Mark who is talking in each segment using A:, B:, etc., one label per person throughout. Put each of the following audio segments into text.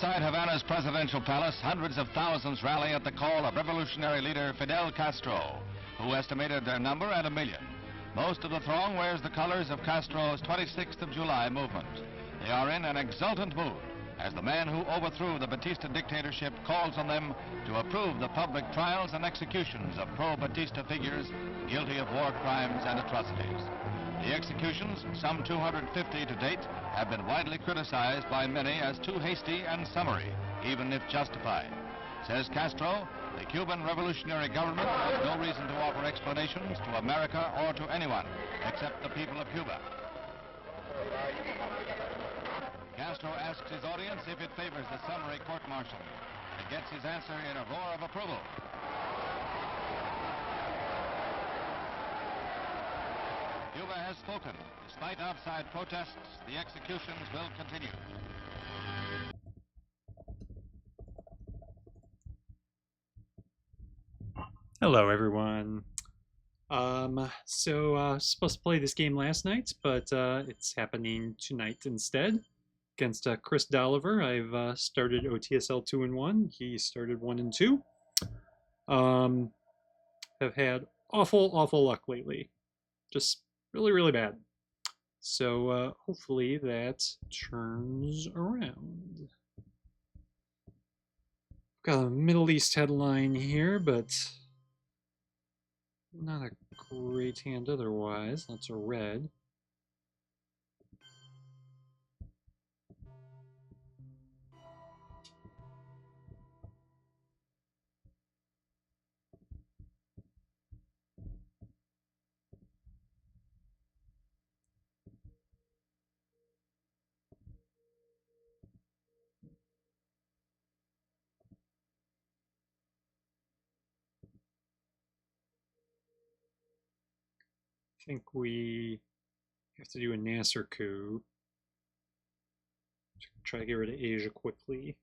A: Outside Havana's presidential palace, hundreds of thousands rally at the call of revolutionary leader Fidel Castro, who estimated their number at 1 million. Most of the throng wears the colors of Castro's 26th of July movement. They are in an exultant mood as the man who overthrew the Batista dictatorship calls on them to approve the public trials and executions of pro-Batista figures guilty of war crimes and atrocities. The executions, some 250 to date, have been widely criticized by many as too hasty and summary, even if justified. Says Castro, the Cuban revolutionary government has no reason to offer explanations to America or to anyone except the people of Cuba. Castro asks his audience if it favors the summary court-martial and gets his answer in a roar of approval. Cuba has spoken. Despite outside protests, the executions will continue.
B: Hello, everyone. Supposed to play this game last night, but it's happening tonight instead against Chris Dolliver. I've started OTSL 2 and 1. He started 1 and 2. Have had awful luck lately. Just really bad. So hopefully that turns around. Got a Middle East headline here, but not a great hand otherwise. Lots of red. I think we have to do a Nasser coup. Try to get rid of Asia quickly.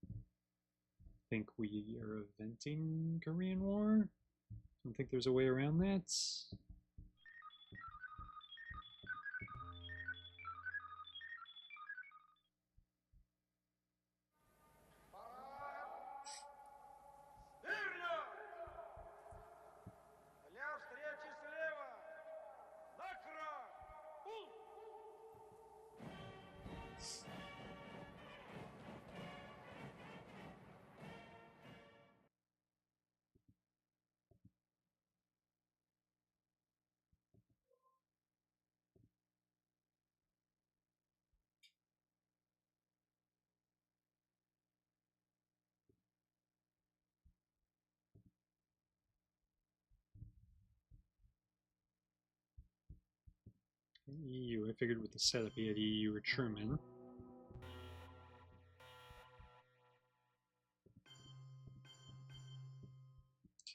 B: I think we are eventing Korean War. I don't think there's a way around that. EU, I figured with the setup he had EU or Truman.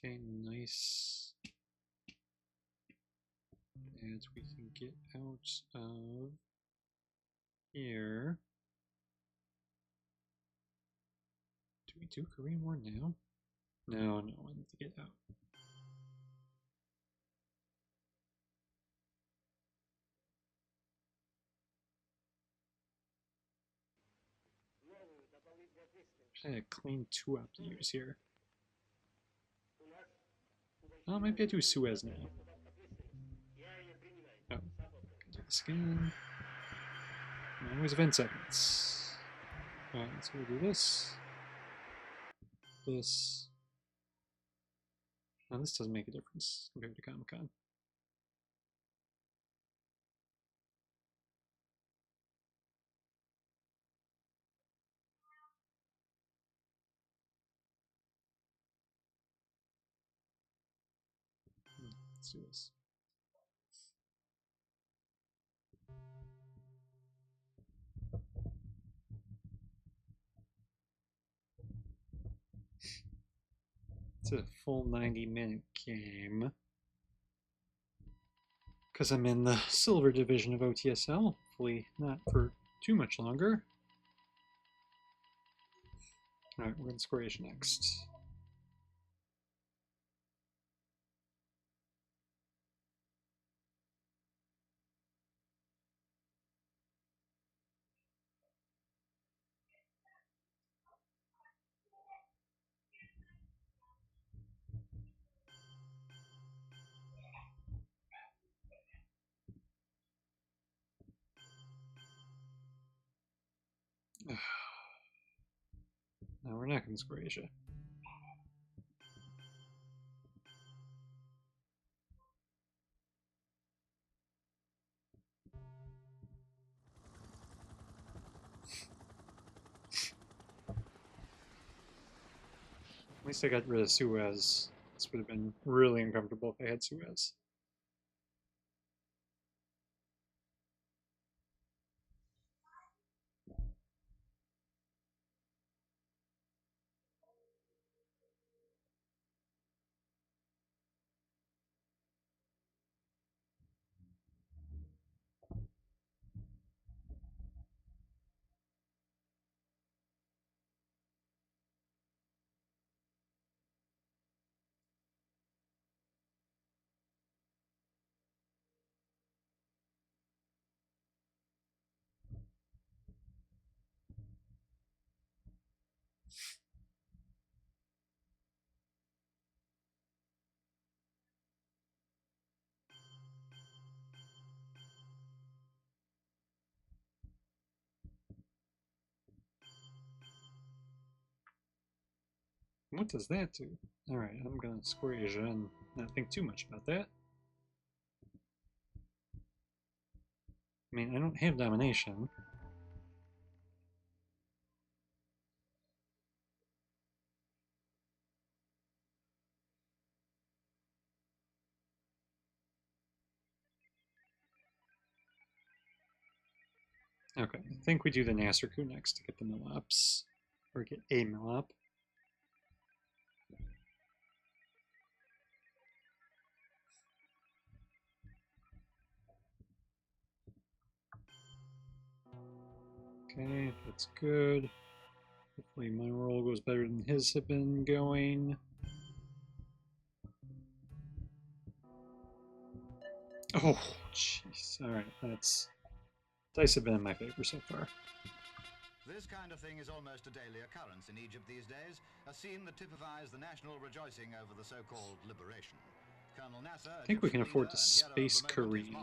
B: Okay, nice. And we can get out of here. Do we do Korean War now? No, I need to get out. I had a clean 2 up to use here. Oh, maybe I do Suez now. Oh, do this again. Always event segments. Alright, so we'll do this. This. Now, this doesn't make a difference compared to Comic-Con. Let's do this. It's a full 90-minute game. Because I'm in the silver division of OTSL. Hopefully not for too much longer. Alright, we're going to score Asia next. not going to score Asia. At least I got rid of Suez. This would have been really uncomfortable if I had Suez. What does that do? Alright, I'm gonna score Asia and not think too much about that. I mean, I don't have domination. Okay, I think we do the Nasser coup next to get the mill-ups. Or get a mill-up. Okay, that's good. Hopefully my roll goes better than his have been going. Oh, jeez. Alright, that's... Dice have been in my favor so far.
C: This kind of thing is almost a daily occurrence in Egypt these days, a scene that typifies the national rejoicing over the so-called liberation. Colonel Nasser,
B: I think we can afford to space Kareem.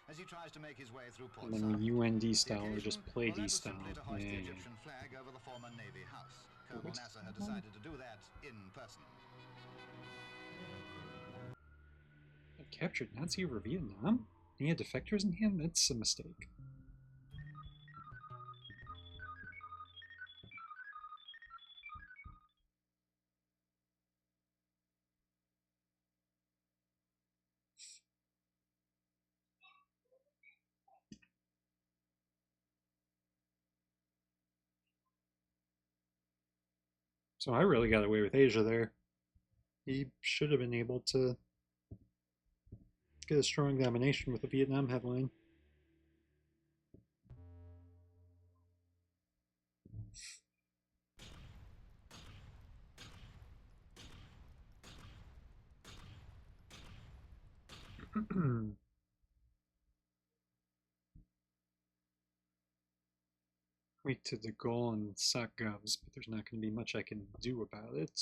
C: As he tries to make his way through
B: And then we UND style or just play D style.
C: To hoist the Egyptian flag over the former Navy house. Colonel Nasser had decided to do that in person.
B: I captured Nazi over Vietnam? And he had defectors in hand? That's a mistake. So I really got away with Asia there. He should have been able to get a strong domination with the Vietnam headline. Weak to the goal and sock govs, but there's not going to be much I can do about it.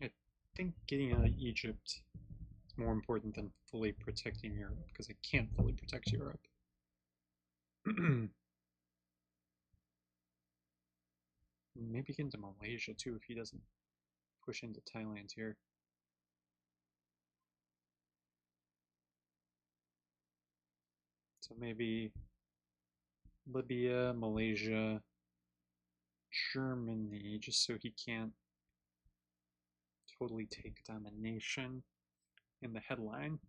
B: I think getting out of Egypt is more important than fully protecting Europe, because I can't fully protect Europe. Maybe get into Malaysia too if he doesn't push into Thailand here. So maybe Libya, Malaysia, Germany, just so he can't totally take domination in the headline.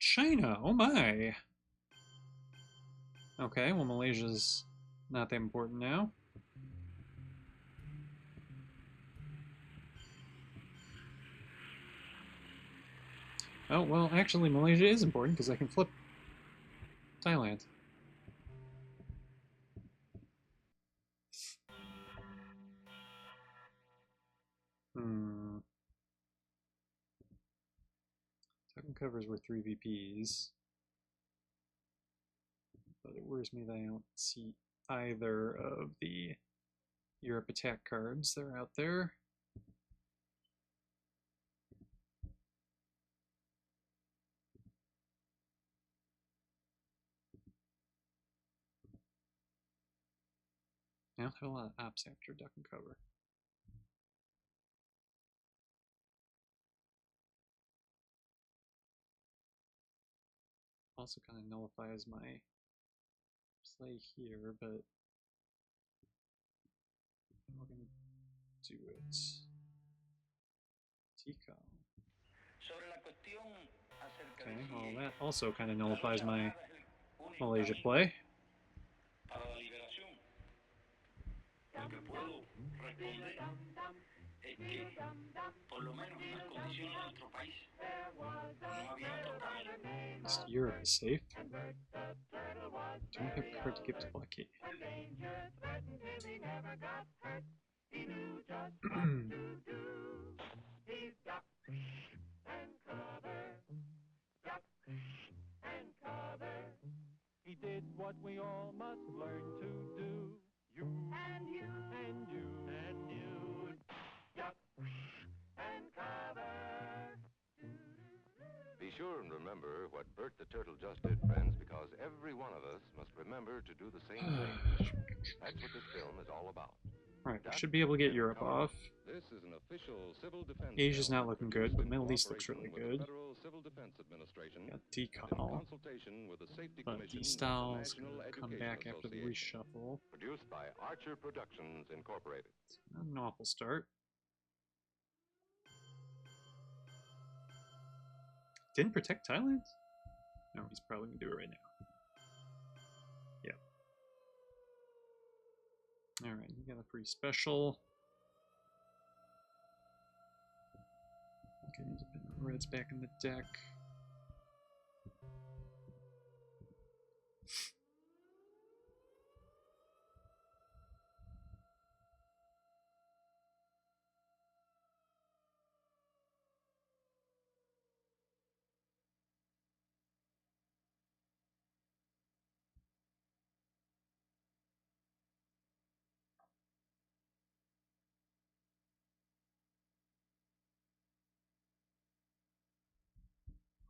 B: China, oh my! Okay, well Malaysia's not that important now. Oh, well, actually Malaysia is important because I can flip Thailand. Duck and covers were 3 VPs. But it worries me that I don't see either of the Europe attack cards that are out there. I don't have a lot of ops after duck and cover. Also kind of nullifies my play here, but we're going to do it. T-com. Okay, well that also kind of nullifies my Malaysia play. At least Europe is safe. Don't have a card to give to Blockade.
D: He did what we all must learn to do. You and you and you and you. Duck and cover.
E: Be sure and remember what Bert the Turtle just did, friends, because every one of us must remember to do the same thing. That's what this film is all about.
B: Alright, we should be able to get Europe off.
E: This is an official civil defense.
B: Asia's not looking good, but Middle East looks really good.
E: Federal Civil Defense Administration.
B: Got decall. But
E: The
B: Stal's gonna come back after the reshuffle.
E: Produced by Archer Productions Incorporated.
B: It's not an awful start. Didn't protect Thailand? No, he's probably gonna do it right now. Yeah. Alright, you got a pretty special. Okay, independent red's back in the deck.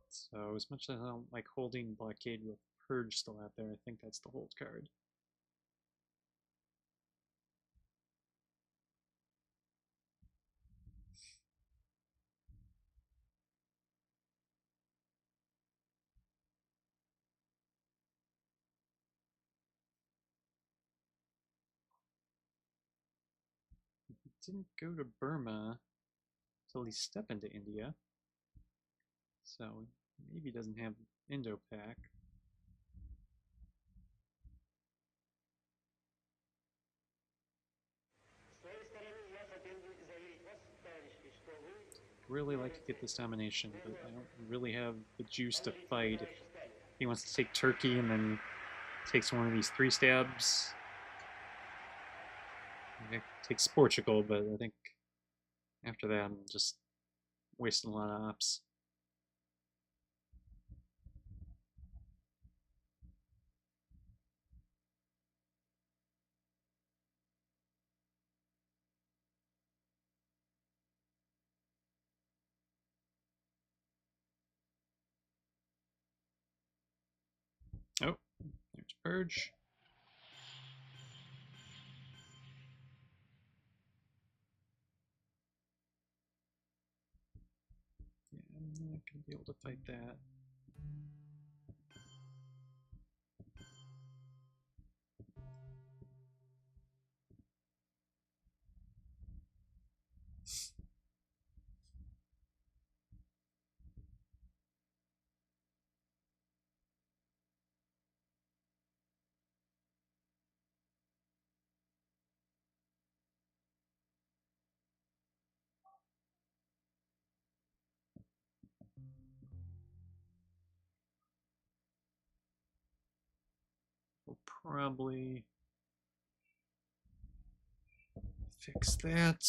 B: So as much as I don't like holding Blockade with Purge still out there, I think that's the hold card. He didn't go to Burma until he stepped into India. So maybe he doesn't have Indo-Pac. Really like to get this domination, but I don't really have the juice to fight. If he wants to take Turkey and then takes one of these 3 stabs. He takes Portugal, but I think after that I'm just wasting a lot of ops. Oh, there's Purge. Yeah, I'm not going to be able to fight that. We'll probably fix that.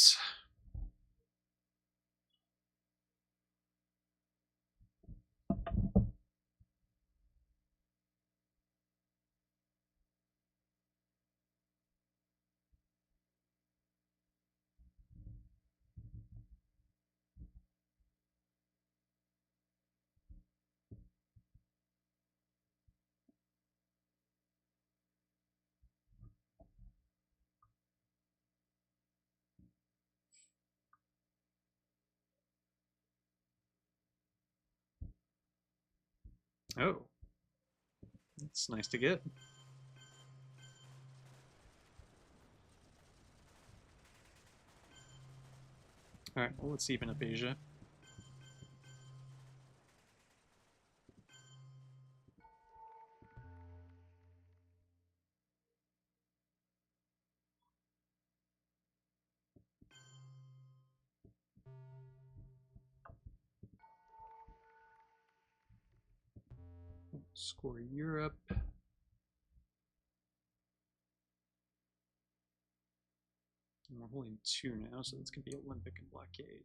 B: Oh, it's nice to get. Alright, well, let's even up Asia. Score Europe. And we're holding 2 now, so it's going to be Olympic and Blockade.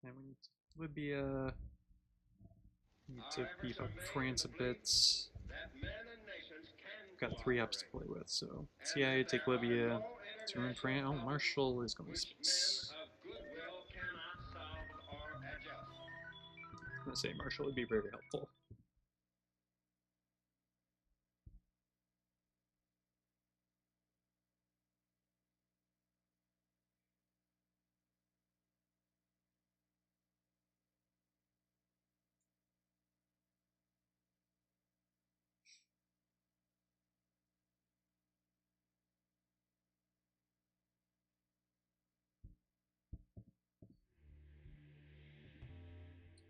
B: And we need Libya. Need to beef up France a bit. Got 3 ups to play with, so CIA take Libya. 2 in France. Oh, Marshall is going to space. I'm going to say Marshall would be very helpful.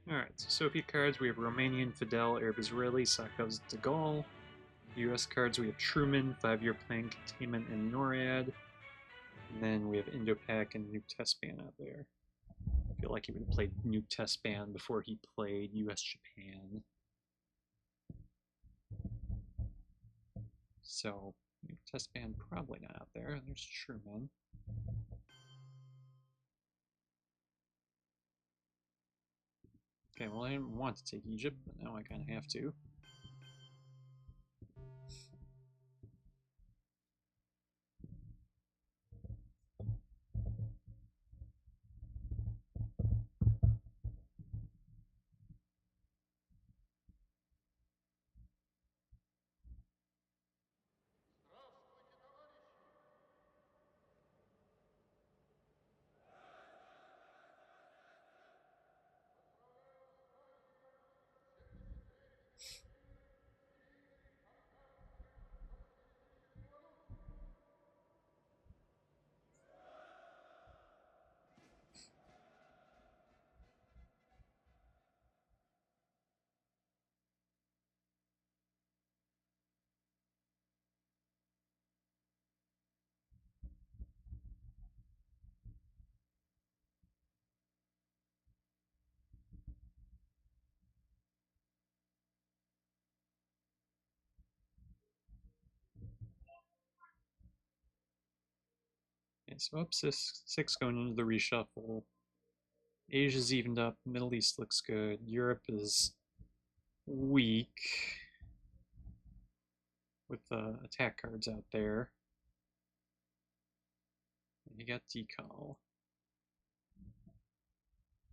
B: Alright, so Soviet cards, we have Romanian Fidel, Arab Israeli, Sakharov de Gaulle. US cards, we have Truman, 5-year plan containment, and NORAD. And then we have Indo-Pak and Nuke Test Ban out there. I feel like he would have played Nuke Test Ban before he played US Japan. So, Nuke Test Ban probably not out there. There's Truman. Okay, well, I didn't want to take Egypt, but now I kind of have to. Okay, so up 6 going into the reshuffle. Asia's evened up, Middle East looks good, Europe is weak with the attack cards out there. And you got decal.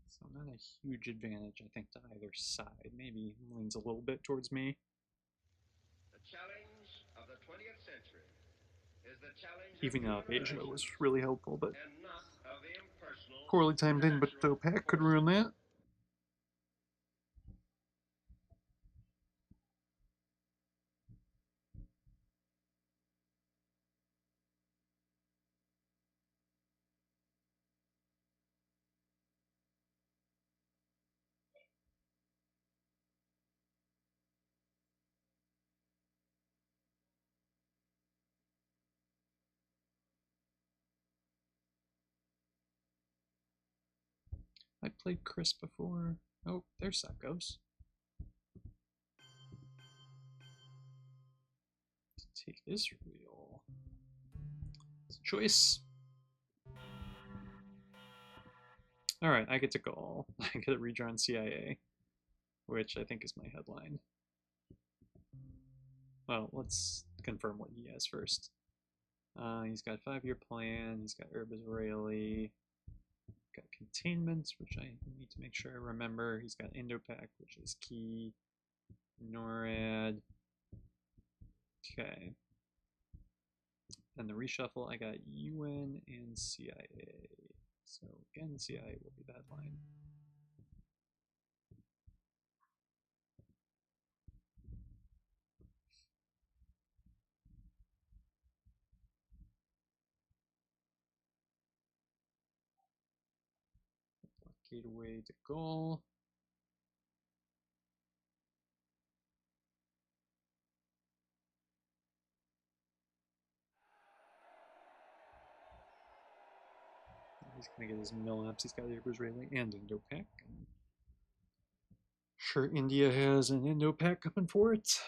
B: So not a huge advantage, I think, to either side. Maybe leans a little bit towards me.
E: The challenge of the 20th century is the challenge
B: Evening
E: of
B: up Asia was really helpful, but
E: and not of impersonal
B: poorly timed in, but the pack could ruin that. I played Chris before. Oh, there's Sakos. Take this reveal. It's a choice. Alright, I get to call. I get to redrawn CIA, which I think is my headline. Well, let's confirm what he has first. He's got a 5-year plan, he's got Arab Israeli, got containment, which I need to make sure I remember. He's got Indo-Pac, which is key. NORAD. Okay. And the reshuffle, I got UN and CIA. So again, CIA will be that line. Gateway to goal. He's gonna get his mill-ups. He's got Abrams Rayleigh and Indo-Pac. Sure, India has an Indo-Pac coming for it.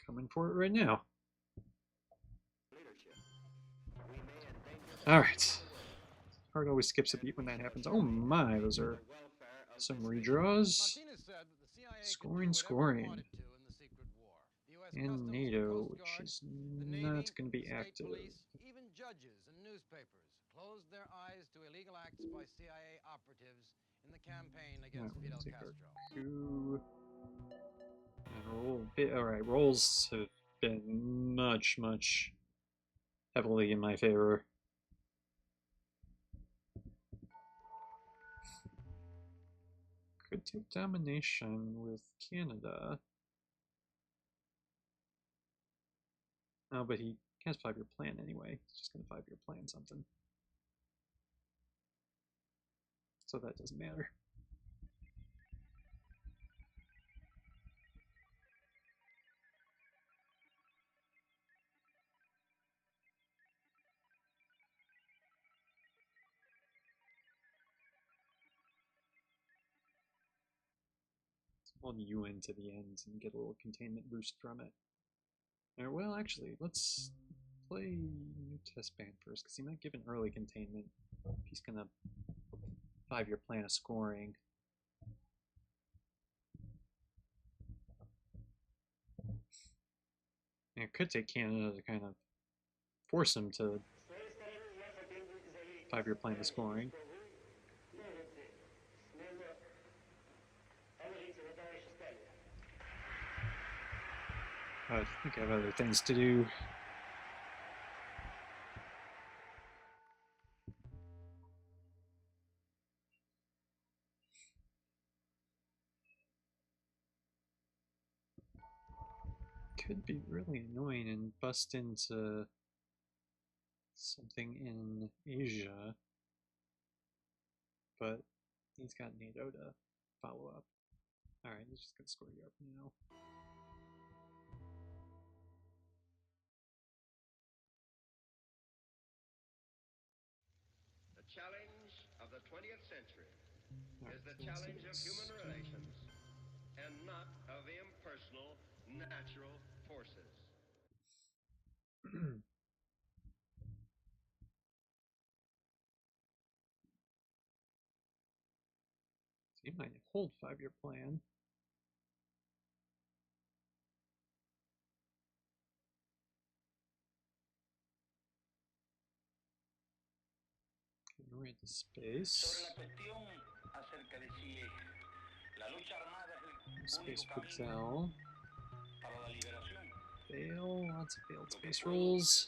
B: Coming for it right now. Alright. Heart always skips a beat when that happens. Oh my, those are some redraws. Scoring. And NATO, which is not going to be active.
F: Even judges and newspapers closed their eyes to illegal acts by CIA operatives in the campaign against Fidel Castro.
B: Coup. And roll bit. Alright, rolls have been much heavily in my favor. Could take domination with Canada. Oh, but he has 5-year plan anyway. He's just gonna 5-year plan something. So that doesn't matter. Hold UN to the end and get a little containment boost from it. Alright, well, actually, let's play new test band first, because he might give an early containment if he's gonna 5-year plan of scoring. And it could take Canada to kind of force him to 5-year plan of scoring. I think I have other things to do. Could be really annoying and bust into something in Asia, but he's got NATO to follow up. Alright, he's just gonna score Europe now.
G: The challenge of the 20th century is the challenge of human relations and not of impersonal natural forces.
B: So you might hold 5-year plan. Ignore the space. Space Quetzal. Fail. Lots of failed space rolls.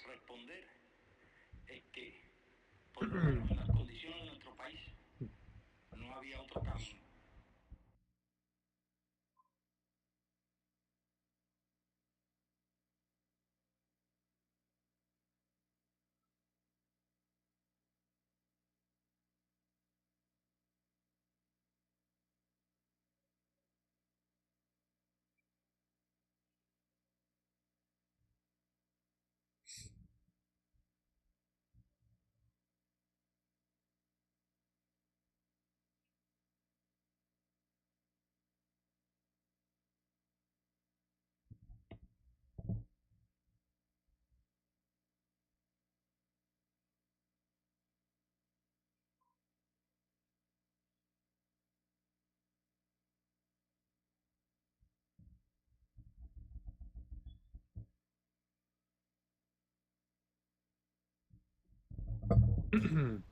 B: Alright,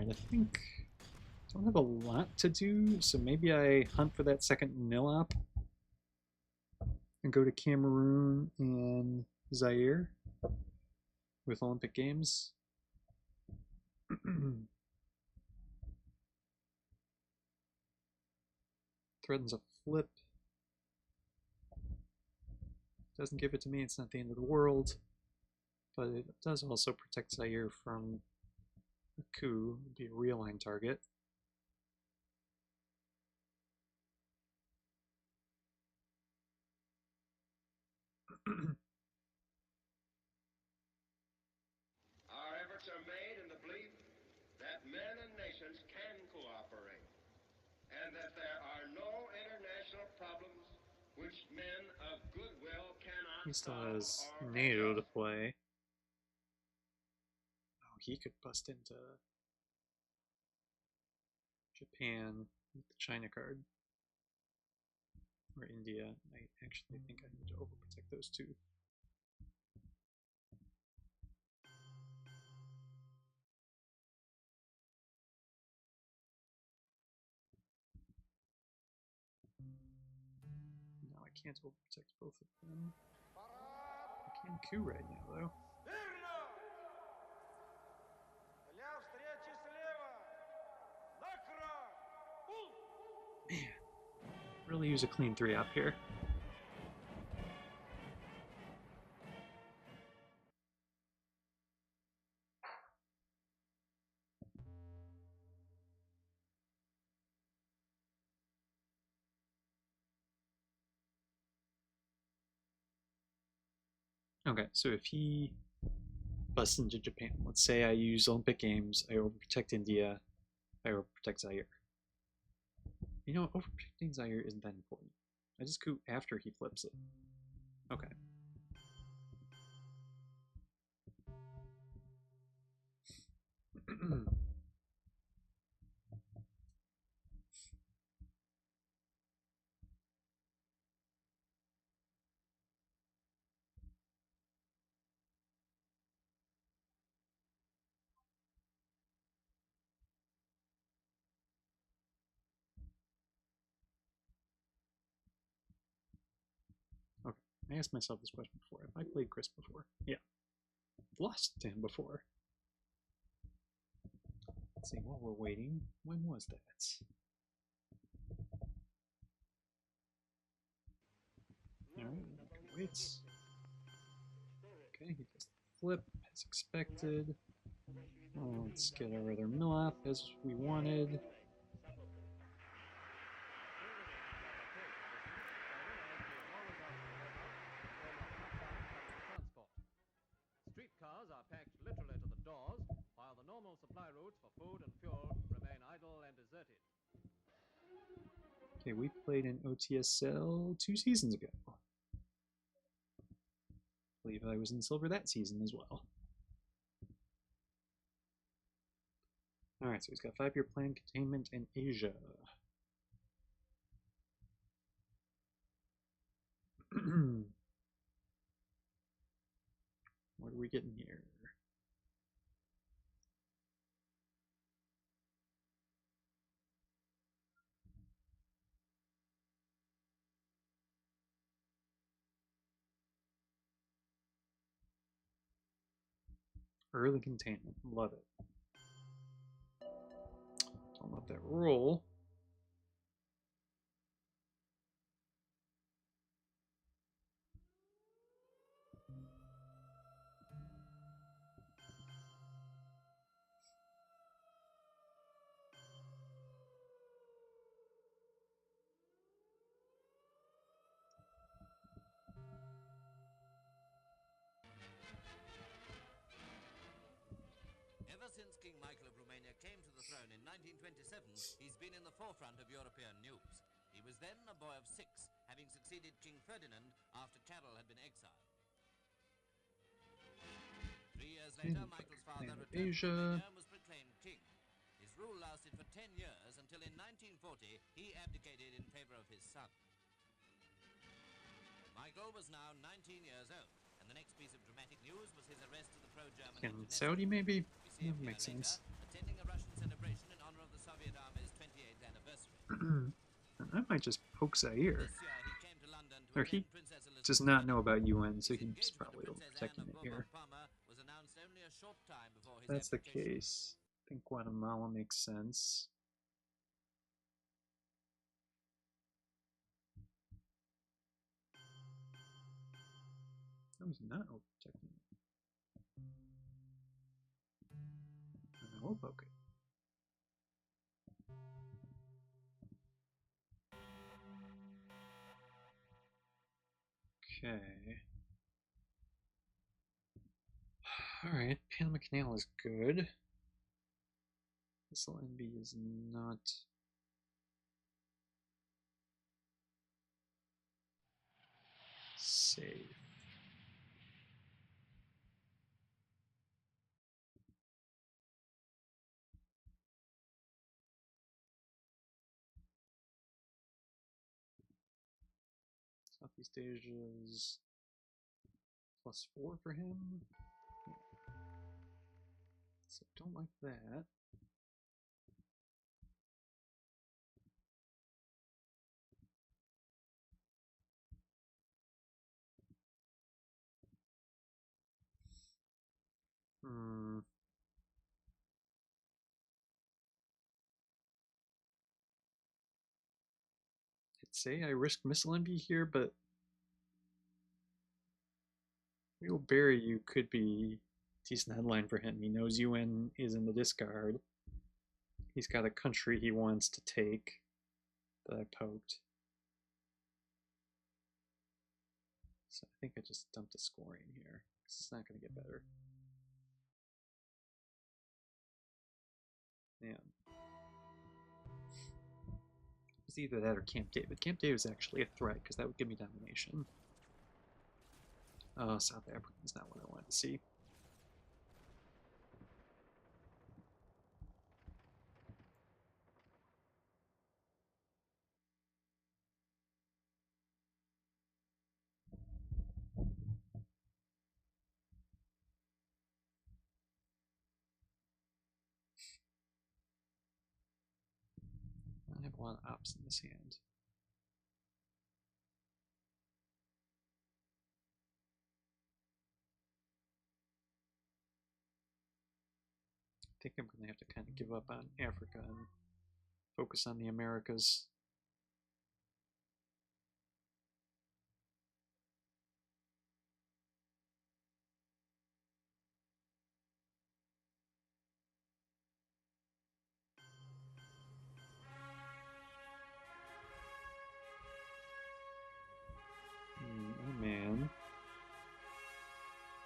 B: I think I don't have a lot to do, so maybe I hunt for that second nil-op and go to Cameroon and Zaire with Olympic Games. Threatens a flip. Doesn't give it to me, it's not the end of the world. But it does also protect Zaire from a coup. It'd be a realign target.
G: Our efforts are made in the belief that men and nations can cooperate, and that there are no international problems which men of goodwill cannot
B: He still
G: solve
B: has
G: or
B: NATO to
G: address.
B: play. Oh, he could bust into Japan with the China card. Or India. I actually think I need to overprotect those two. No, I can't overprotect both of them. I can coup right now, though. Man, really use a clean 3-op here. Okay, so if he busts into Japan, let's say I use Olympic Games, I overprotect India, I overprotect Zaire. You know, overprotecting Zaire isn't that important. I just coup after he flips it. Okay. Okay, I asked myself this question before. Have I played Chris before? Yeah. I've lost to him before. Let's see, while we're waiting, when was that? Alright, waits. Okay, he does the flip as expected. Let's get our other mill up as we wanted.
H: Streetcars are packed literally to the doors, while the normal supply routes for food and fuel remain idle and deserted.
B: Okay, we played in OTSL 2 seasons ago. I believe I was in silver that season as well. Alright, so he's got 5-year plan containment in Asia. What are we getting here? Early containment, love it. Don't let that roll.
I: Ever since King Michael of Romania came to the throne in 1927, he's been in the forefront of European news. He was then a boy of 6, having succeeded King Ferdinand after Carol had been exiled. 3 years later, Michael's father returned to Romania and was proclaimed king. His rule lasted for 10 years until in 1940 he abdicated in favor of his son. Michael was now 19 years old, and the next piece of dramatic News was his arrest of the pro-German
B: In
I: engineer.
B: Saudi, maybe?
I: We see him
B: That
I: here
B: makes
I: later,
B: sense.
I: attending a Russian celebration in honor of the Soviet Army's 28th anniversary.
B: I might just poke Zaire.
I: This year he came to London to
B: Or he
I: attend Princess Elizabeth's
B: does not know
I: wedding.
B: about UN, so
I: His
B: he's
I: engagement to
B: probably
I: Princess Anne
B: overtaking
I: of
B: it here.
I: Bourbon-Parma was announced only a short time before his
B: If that's the
I: abdication.
B: case, I think Guatemala makes sense. I was not overtaking it. And I will poke it. Okay. Alright, Panama Canal is good. This NB is not. Safe. Southeast Asia's +4 for him. Yeah. So don't like that. I'd say I risk missile envy here, but Wheelberry could be a decent headline for him. He knows UN is in the discard. He's got a country he wants to take that I poked. So I think I just dumped a scoring here, because it's not going to get better. Yeah. It's either that or Camp David. Camp David is actually a threat, because that would give me domination. Oh, South Africa is not what I wanted to see. I have a lot of ops in this hand. I think I'm going to have to kind of give up on Africa and focus on the Americas. Oh man.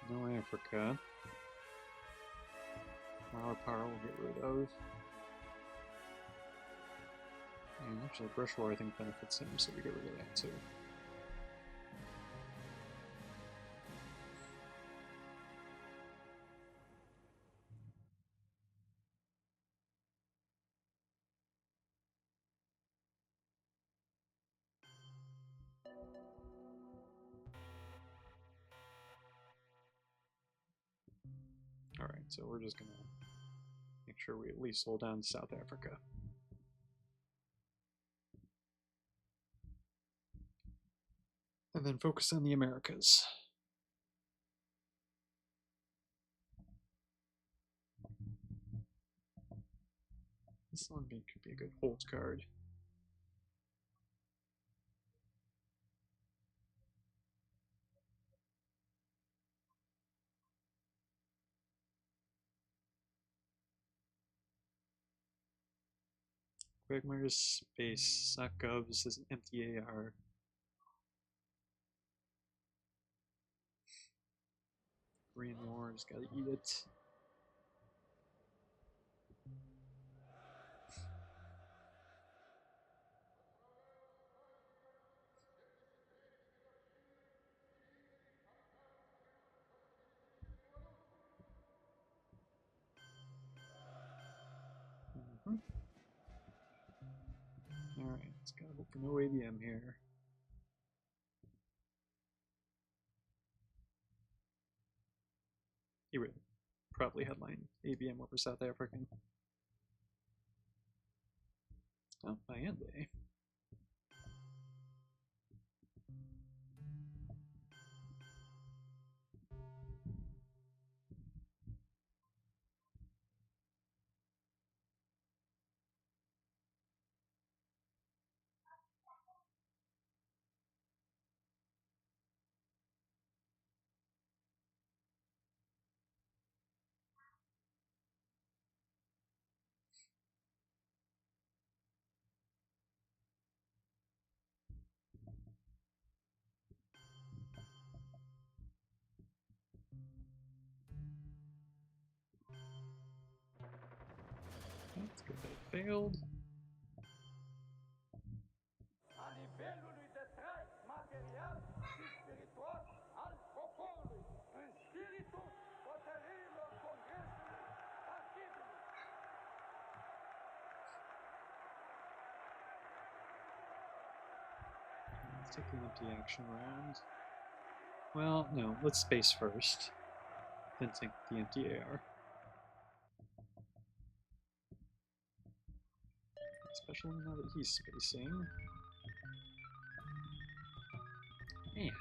B: No Africa. Flower power we'll get rid of. And actually brush war I think benefits him, so we get rid of that too. Alright, so we're just gonna make sure we at least hold on to South Africa. And then focus on the Americas. This one could be a good hold card. Quagmire's Space, Sakov, this is an empty AR. Korean War's gotta eat it. Alright, let's gotta hope for no ABM here. He would probably headline ABM over South African. Oh, Bayende. That's good that it failed.
D: A nivelul de trai material și spiritual al poporului, în spiritul hotărârilor Congresului Partidului.
B: Let's take the empty action round. Well, no, let's space first, then take the empty AR. Especially now that he's spacing. Man.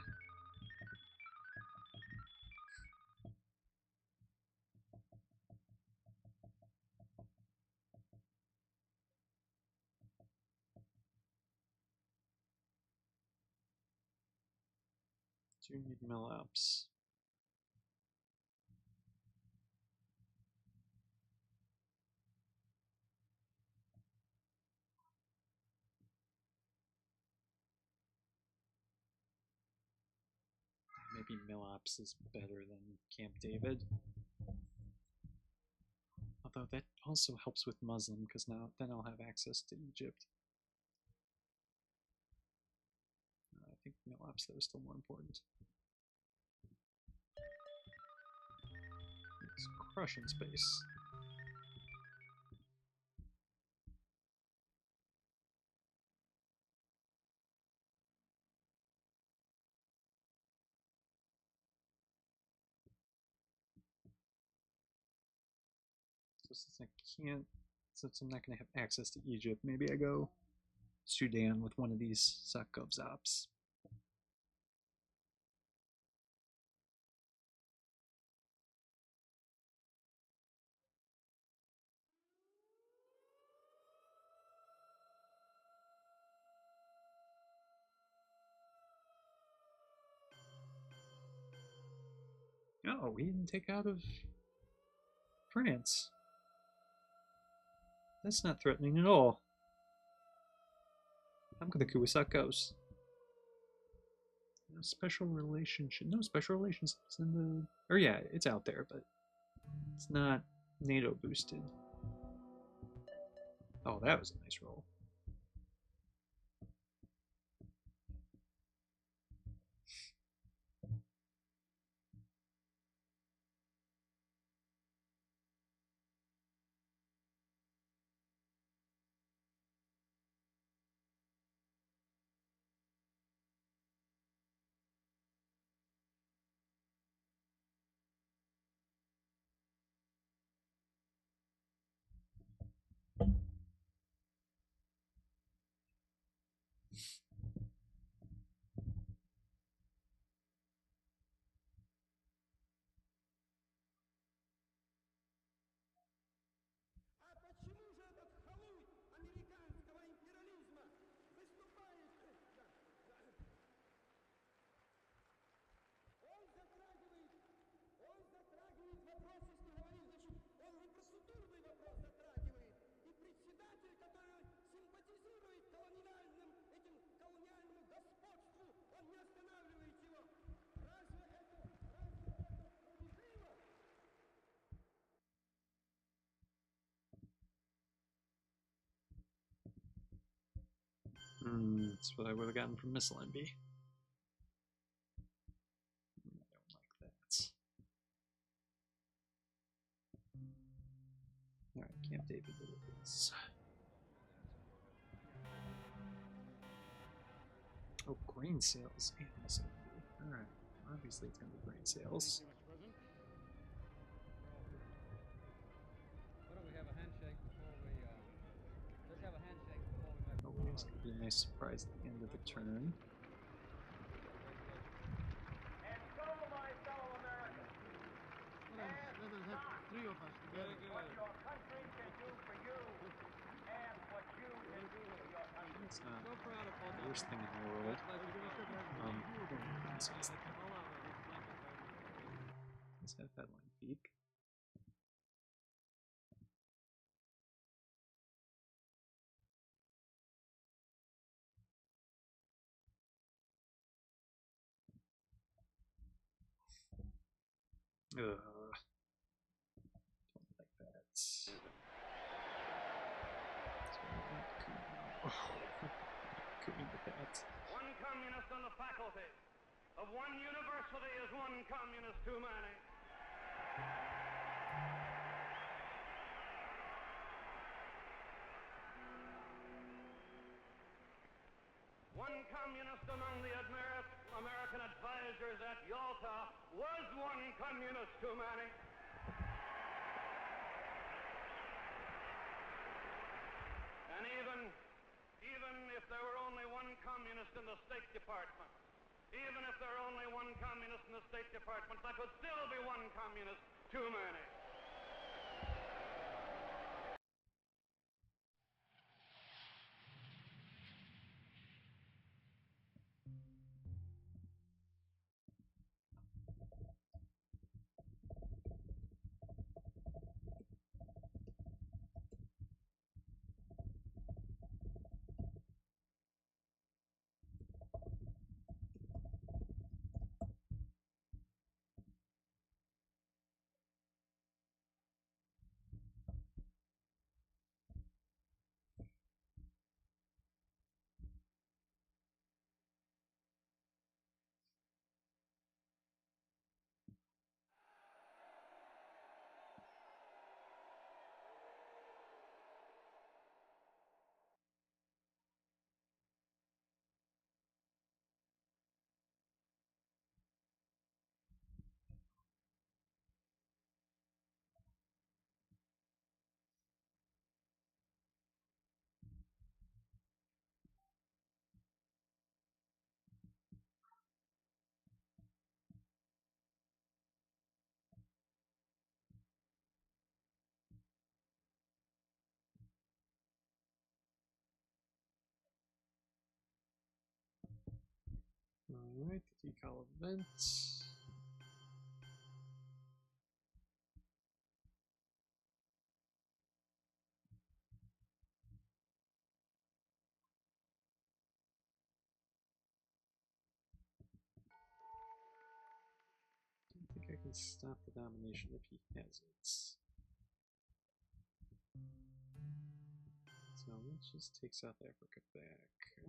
B: Do need mill-ups. Maybe mill-ups is better than Camp David. Although that also helps with Muslim, because now then I'll have access to Egypt. I think mill-ups though is still more important. It's crushing space. So since I'm not going to have access to Egypt, maybe I go Sudan with one of these Sakkov's ops. Oh, he didn't take out of France. That's not threatening at all. I'm gonna coup with Sakkov's. No special relationship. No special relationships in the. Or yeah, it's out there, but it's not NATO boosted. Oh, that was a nice roll.
D: А почему же этот халуй американского империализма выступает? Он затрагивает вопрос, если говорить, значит, он инфраструктурный вопрос затрагивает. И председатель, который симпатизирует колониальному господству, он не останавливает его. Разве это справедливо?
B: That's what I would have gotten from Missile Envy. I don't like that. Alright, Camp David delivers. Oh, grain sales and Missile Envy. Alright, obviously it's going to be grain sales. nice surprise at the end of the turn.
D: And so, my fellow Americans,
H: Three of us together.
D: what your country can do for you, and what you can do for your country.
B: It's not
H: So proud of all
B: the worst thing in the world. So it's like, let's have headline peak. Don't like that. Couldn't with that.
D: One communist on the faculty of one university is one communist too many. One communist among the American advisors at Yalta was one communist too many. And even if there were only one communist in the State Department, even if there were only one communist in the State Department, that would still be one communist too many.
B: Alright, the decal event. I think I can stop the domination if he has it. So let's just take South Africa back.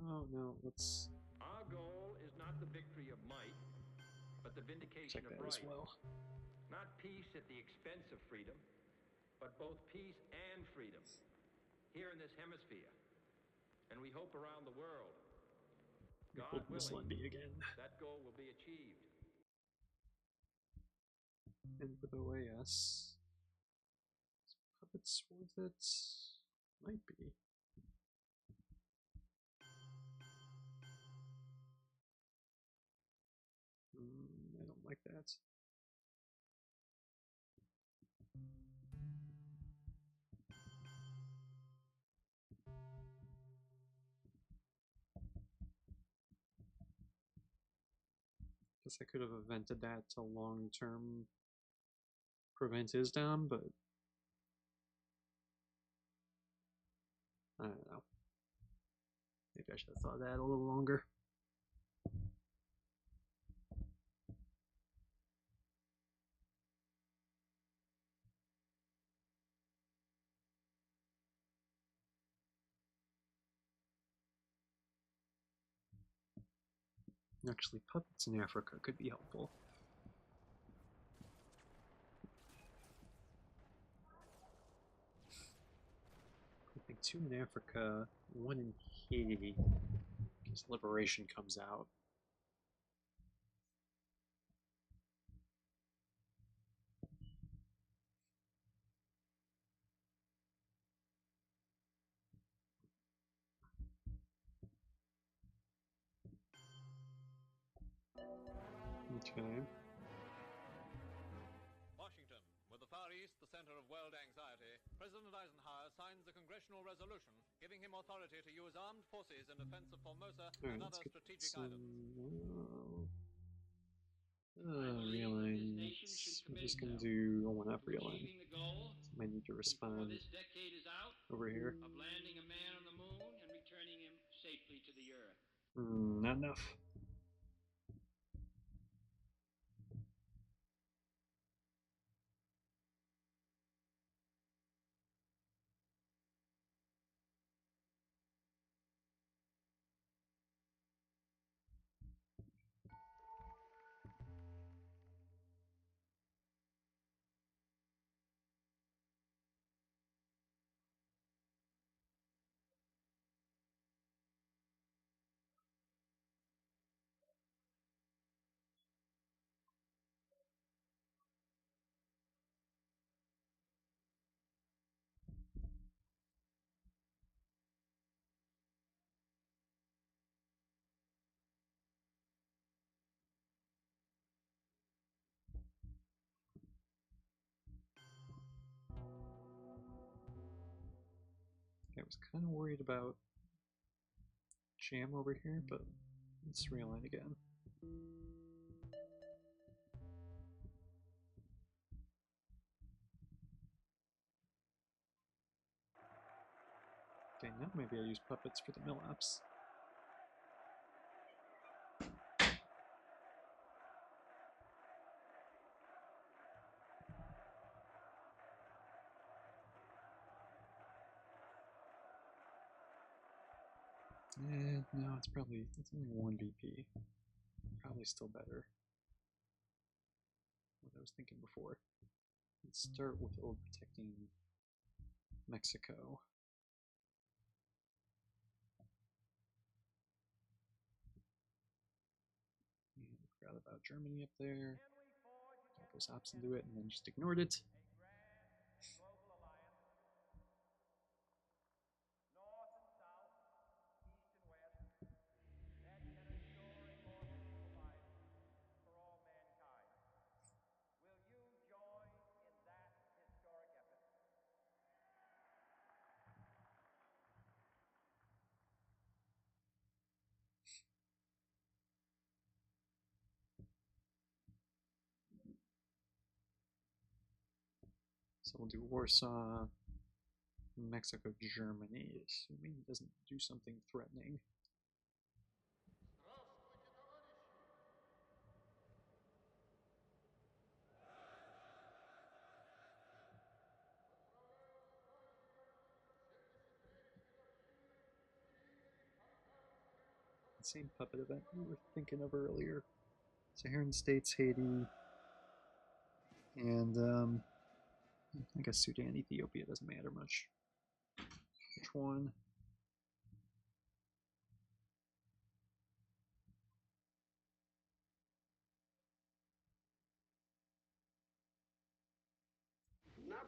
B: Oh no, let's
J: Our goal is not the victory of might, but the vindication
B: check
J: of
B: that
J: right.
B: as well.
J: Not peace at the expense of freedom, but both peace and freedom here in this hemisphere, and we hope around the world. God willing,
B: again.
J: that goal will be achieved.
B: And with OAS, is puppets worth it? Might be. I don't like that. Guess I could have evented that to long-term prevent his dom, but I don't know. Maybe I should have thought that a little longer. Actually, puppets in Africa could be helpful. I think 2 in Africa, 1 in Haiti, because Liberation comes out. Okay.
H: Washington, with the Far East the center of world anxiety, President Eisenhower signs a congressional resolution giving him authority to use armed forces in defense of Formosa and other strategic islands.
B: Realigns. I'm just gonna do a 1F realign. Might need to respond over here.
K: Of landing a man on the moon and returning him safely to the earth.
B: Not enough. I was kind of worried about jam over here, but let's realign again. Okay, now maybe I use puppets for the mill apps. No, it's only 1 VP. Probably still better. What I was thinking before. Let's start with overprotecting Mexico. And forgot about Germany up there. Got those ops into it and then just ignored it. So we'll do Warsaw, Mexico, Germany, assuming it doesn't do something threatening. The same puppet event we were thinking of earlier. Saharan states, Haiti, and I guess Sudan, Ethiopia doesn't matter much. Which one?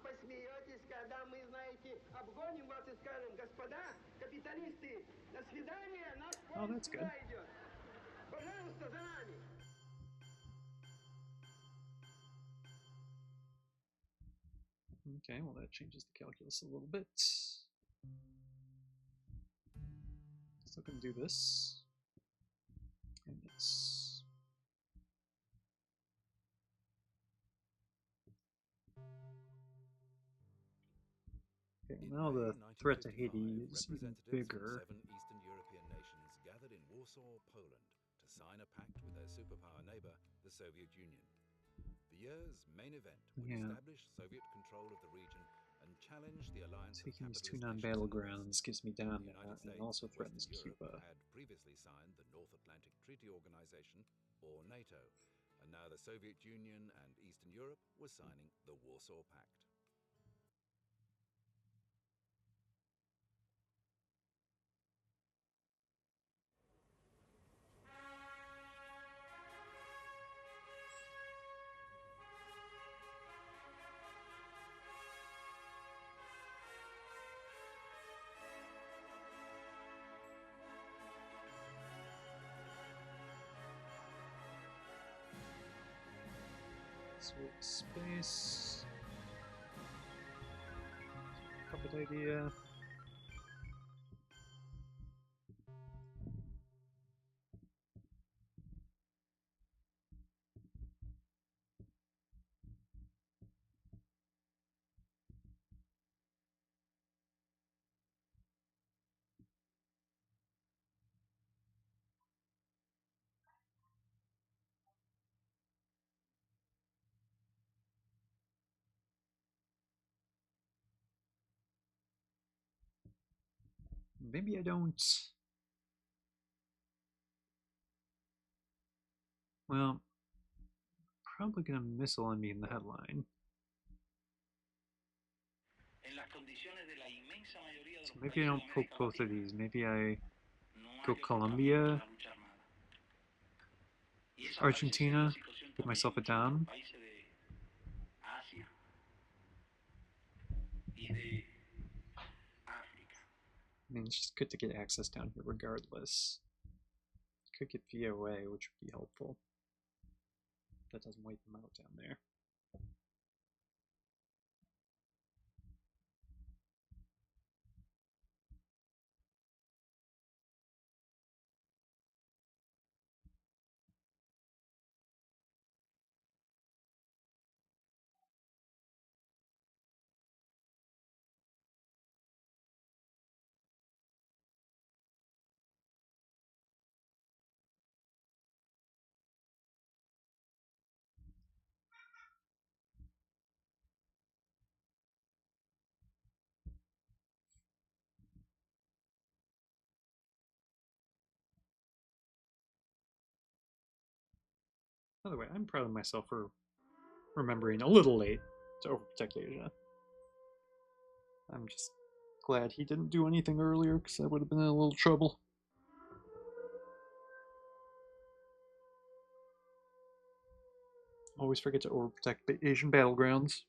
L: Посмеетесь, когда мы, знаете, обгоним вас и скажем, господа, капиталисты, до свидания, наш поезд сюда идет. Пожалуйста, за нами.
B: Okay, well that changes the calculus a little bit. Still gonna do this. And this. Okay, now the threat to Haiti is even bigger.
M: 7 Eastern European nations gathered in Warsaw, Poland, to sign a pact with their superpower neighbor, the Soviet Union. The year's main event would establish Soviet control of the region and challenge the alliance of
B: taking these two
M: capitalist
B: non-battlegrounds gives me down that, and also threatens Cuba.
M: had previously signed the North Atlantic Treaty Organization, or NATO, and now the Soviet Union and Eastern Europe were signing the Warsaw Pact.
B: Space. Puppet idea. Maybe I don't. Well, probably gonna missile on me in the headline. So maybe I don't poke both of these. Maybe I go Colombia, Argentina, get myself a dom. I mean, it's just good to get access down here regardless. Could get VOA, which would be helpful. That doesn't wipe them out down there. By the way, I'm proud of myself for remembering a little late to overprotect Asia. I'm just glad he didn't do anything earlier, because I would have been in a little trouble. Always forget to overprotect the Asian battlegrounds.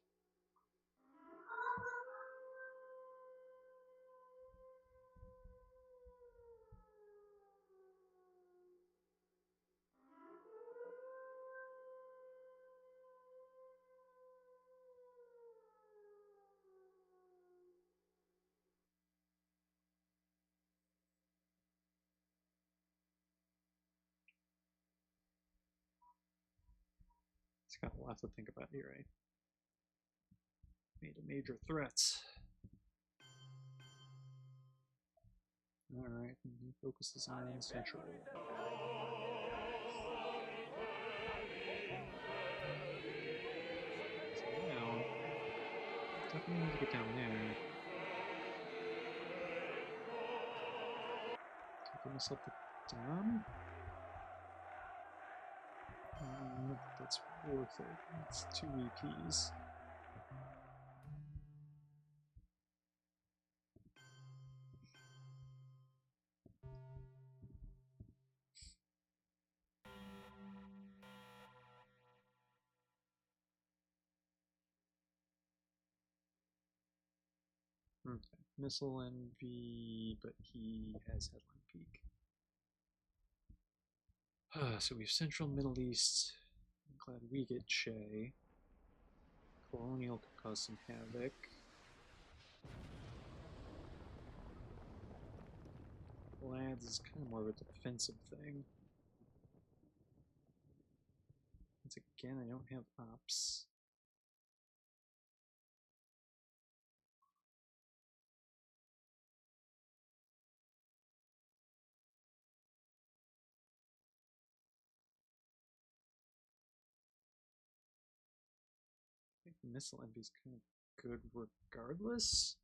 B: It's got a lot to think about here, right? Made a major threat. Alright, he focuses on Central. So now, definitely need to get down there. Give myself the dom. That's worth it. It's 2 EPs. Okay, missile NV, but he has headline peak. So we have Central Middle East. I'm glad we get Che. Colonial could cause some havoc. Lads is kind of more of a defensive thing. Once again, I don't have ops. I think missile envy is kind of good regardless.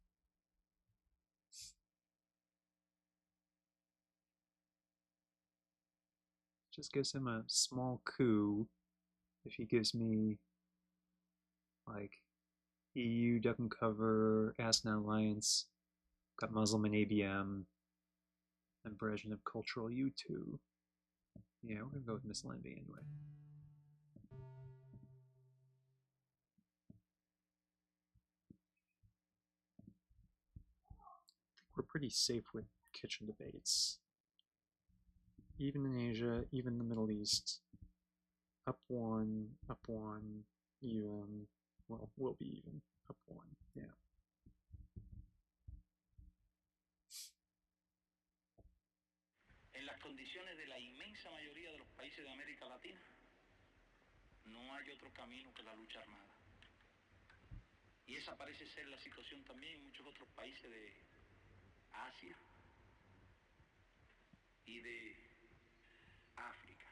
B: Just gives him a small coup if he gives me like EU duck and cover, Asna Alliance, got Muslim and ABM, and Brezhnev Cultural U2. Yeah, we're gonna go with missile envy anyway. We're pretty safe with kitchen debates. Even in Asia, even in the Middle East. Up one, up one. even. Well, will be even. Up 1. Yeah.
N: En las condiciones de la inmensa mayoría de los países de América Latina, no hay otro camino que la lucha armada. Y esa parece ser la situación también en muchos otros países de Asia y de África.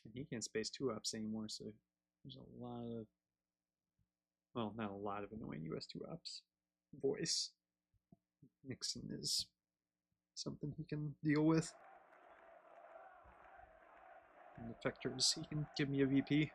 B: And he can't space 2-ops anymore, so there's a lot of, well, not a lot of annoying US 2-ops. Voice. Nixon is something he can deal with. And effectors, he can give me a VP.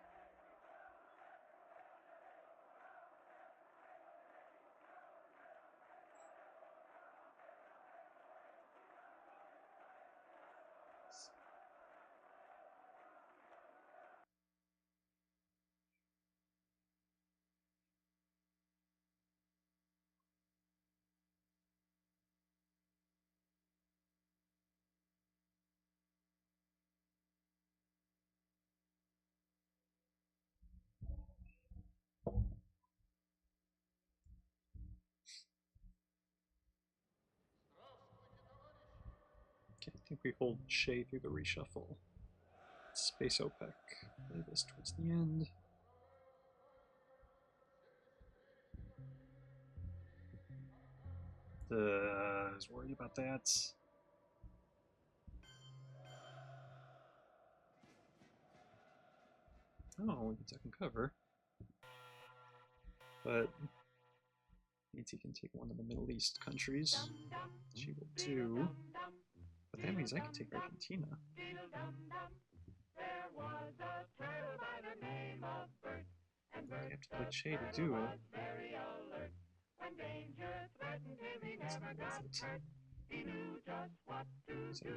B: Okay, I think we hold Shay through the reshuffle. Space OPEC. Play this towards the end. I was worried about that. Oh, we get second cover. But means he can take one of the Middle East countries. She will too. But that means I can take Argentina. I have to play Che to do it. It's not worth it. So,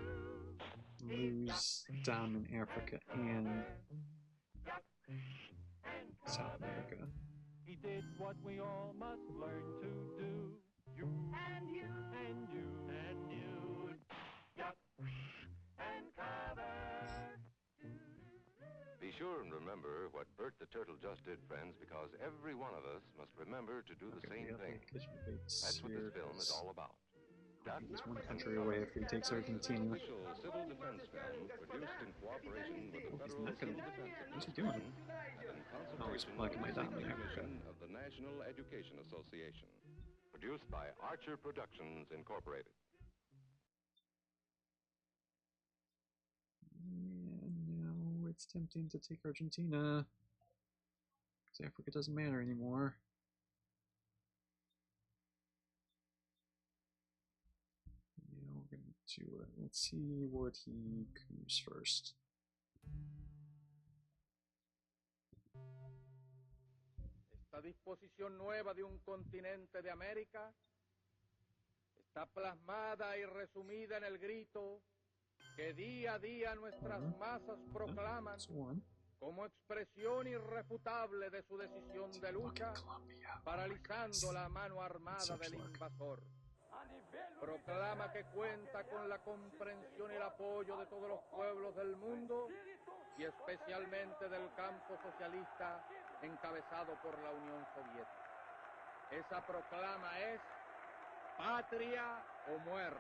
B: lose Dom in Africa and South America.
O: He did what we all must learn to do. You and you and you and you. Yup. And cover.
E: Be sure and remember what Bert the Turtle just did, friends, because every one of us must remember to do the same thing. That's what this film is all about.
B: He's one country away if he takes Argentina.
E: Official civil defense film produced in cooperation with the Federal Civil Defense
B: What's he doing?
E: and in
B: Oh, he's
E: consultation
B: blocking my
E: with the
B: dom in Africa.
E: Commission of the National Education Association. Produced by Archer Productions Incorporated.
B: And now it's tempting to take Argentina. Because Africa doesn't matter anymore. Yeah, we're going to do it. Let's see what he coups first.
P: Esta disposición nueva de un continente de América está plasmada y resumida en el grito que día a día nuestras masas proclaman como expresión irrefutable de su decisión de lucha, paralizando la mano armada del invasor. Proclama que cuenta con la comprensión y el apoyo de todos los pueblos del mundo y especialmente del campo socialista encabezado por la Unión Soviética. Esa proclama es patria o muerte.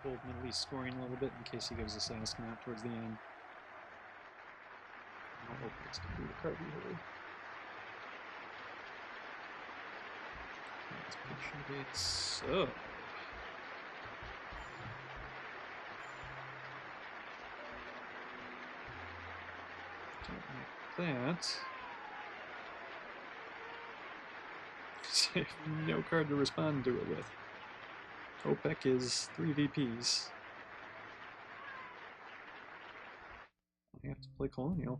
B: Pulled Middle East scoring a little bit in case he gives us asking out towards the end. I hope it's going to be the card we hold. Let's picture it so. Don't like that. I have no card to respond to it with. OPEC is 3 VPs. I have to play Colonial.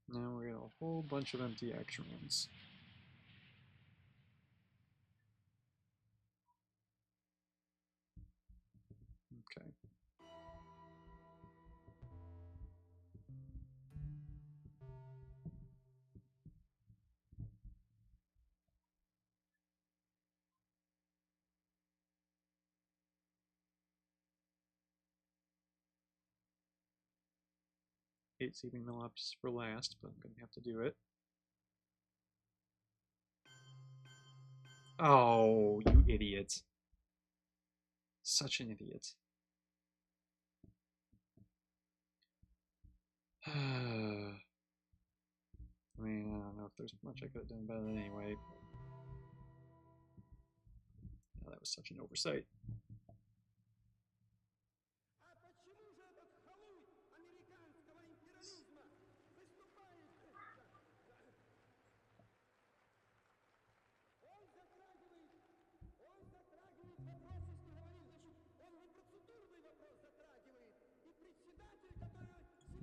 B: Now we got a whole bunch of empty action ones. Okay. Hate saving the lobsters for last, but I'm gonna have to do it. Oh, you idiot. Such an idiot. I mean, I don't know if there's much I could have done about it anyway. Oh, that was such an oversight.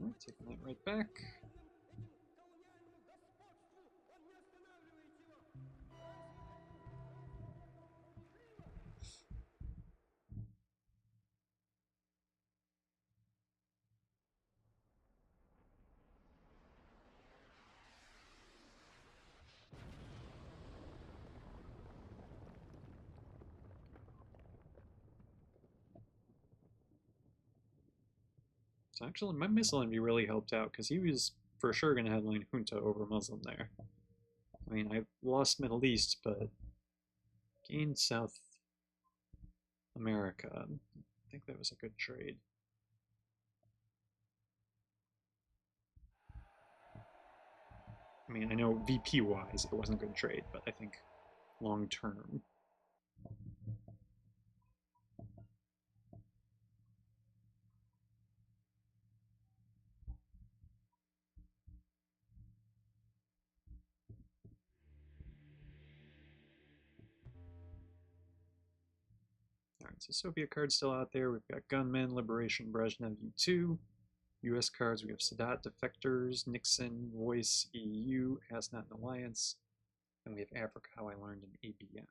B: Alright, taking that right back. So actually, my missile envy really helped out, because he was for sure going to headline Junta over Muslim there. I mean, I lost Middle East, but gained South America. I think that was a good trade. I mean, I know VP-wise it wasn't a good trade, but I think long-term. Alright, so Soviet cards still out there. We've got Gunmen, Liberation, Brezhnev, U2. US cards, we have Sadat, Defectors, Nixon, Voice, EU, Has Not an Alliance. And we have Africa, How I Learned in ABM.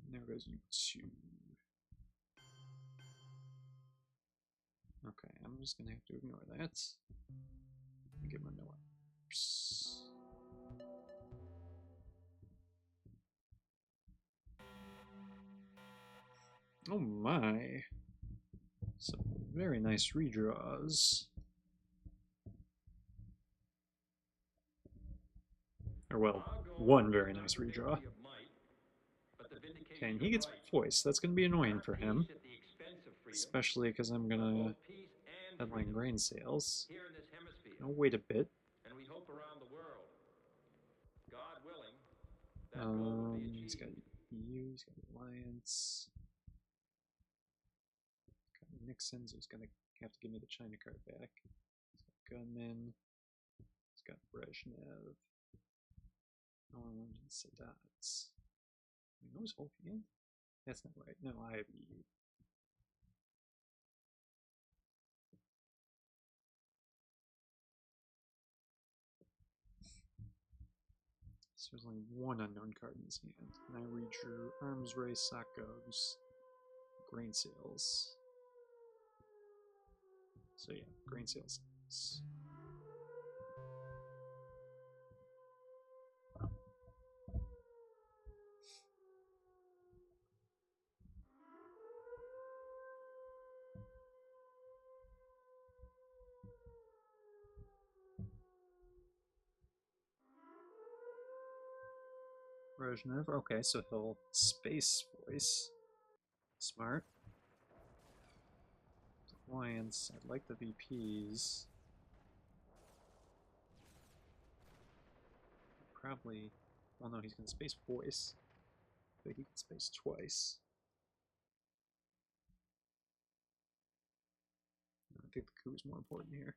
B: And there goes U2. Okay, I'm just gonna have to ignore that. And get my mill up. Oh my. Some very nice redraws. Or well, one very nice redraw. Okay, and he gets voice. That's going to be annoying for him. Especially because I'm going to headline grain sales. I'll wait a bit. He's got EU, he's got Alliance. Got Nixon, so he's going to have to give me the China card back. He's got Gunmen. He's got Brezhnev. Oh, I wanted Sadat. I know his whole hand? That's not right. No, I have EU. So there's only one unknown card in his hand. And I redrew Arms Race, Sacos, Grain Sales. So yeah, Grain Sales. Brezhnev, okay, so he'll Space Voice. Smart. Alliance, I like the VPs. Probably, well no, he's gonna Space Voice, but he can Space twice. I think the coup is more important here.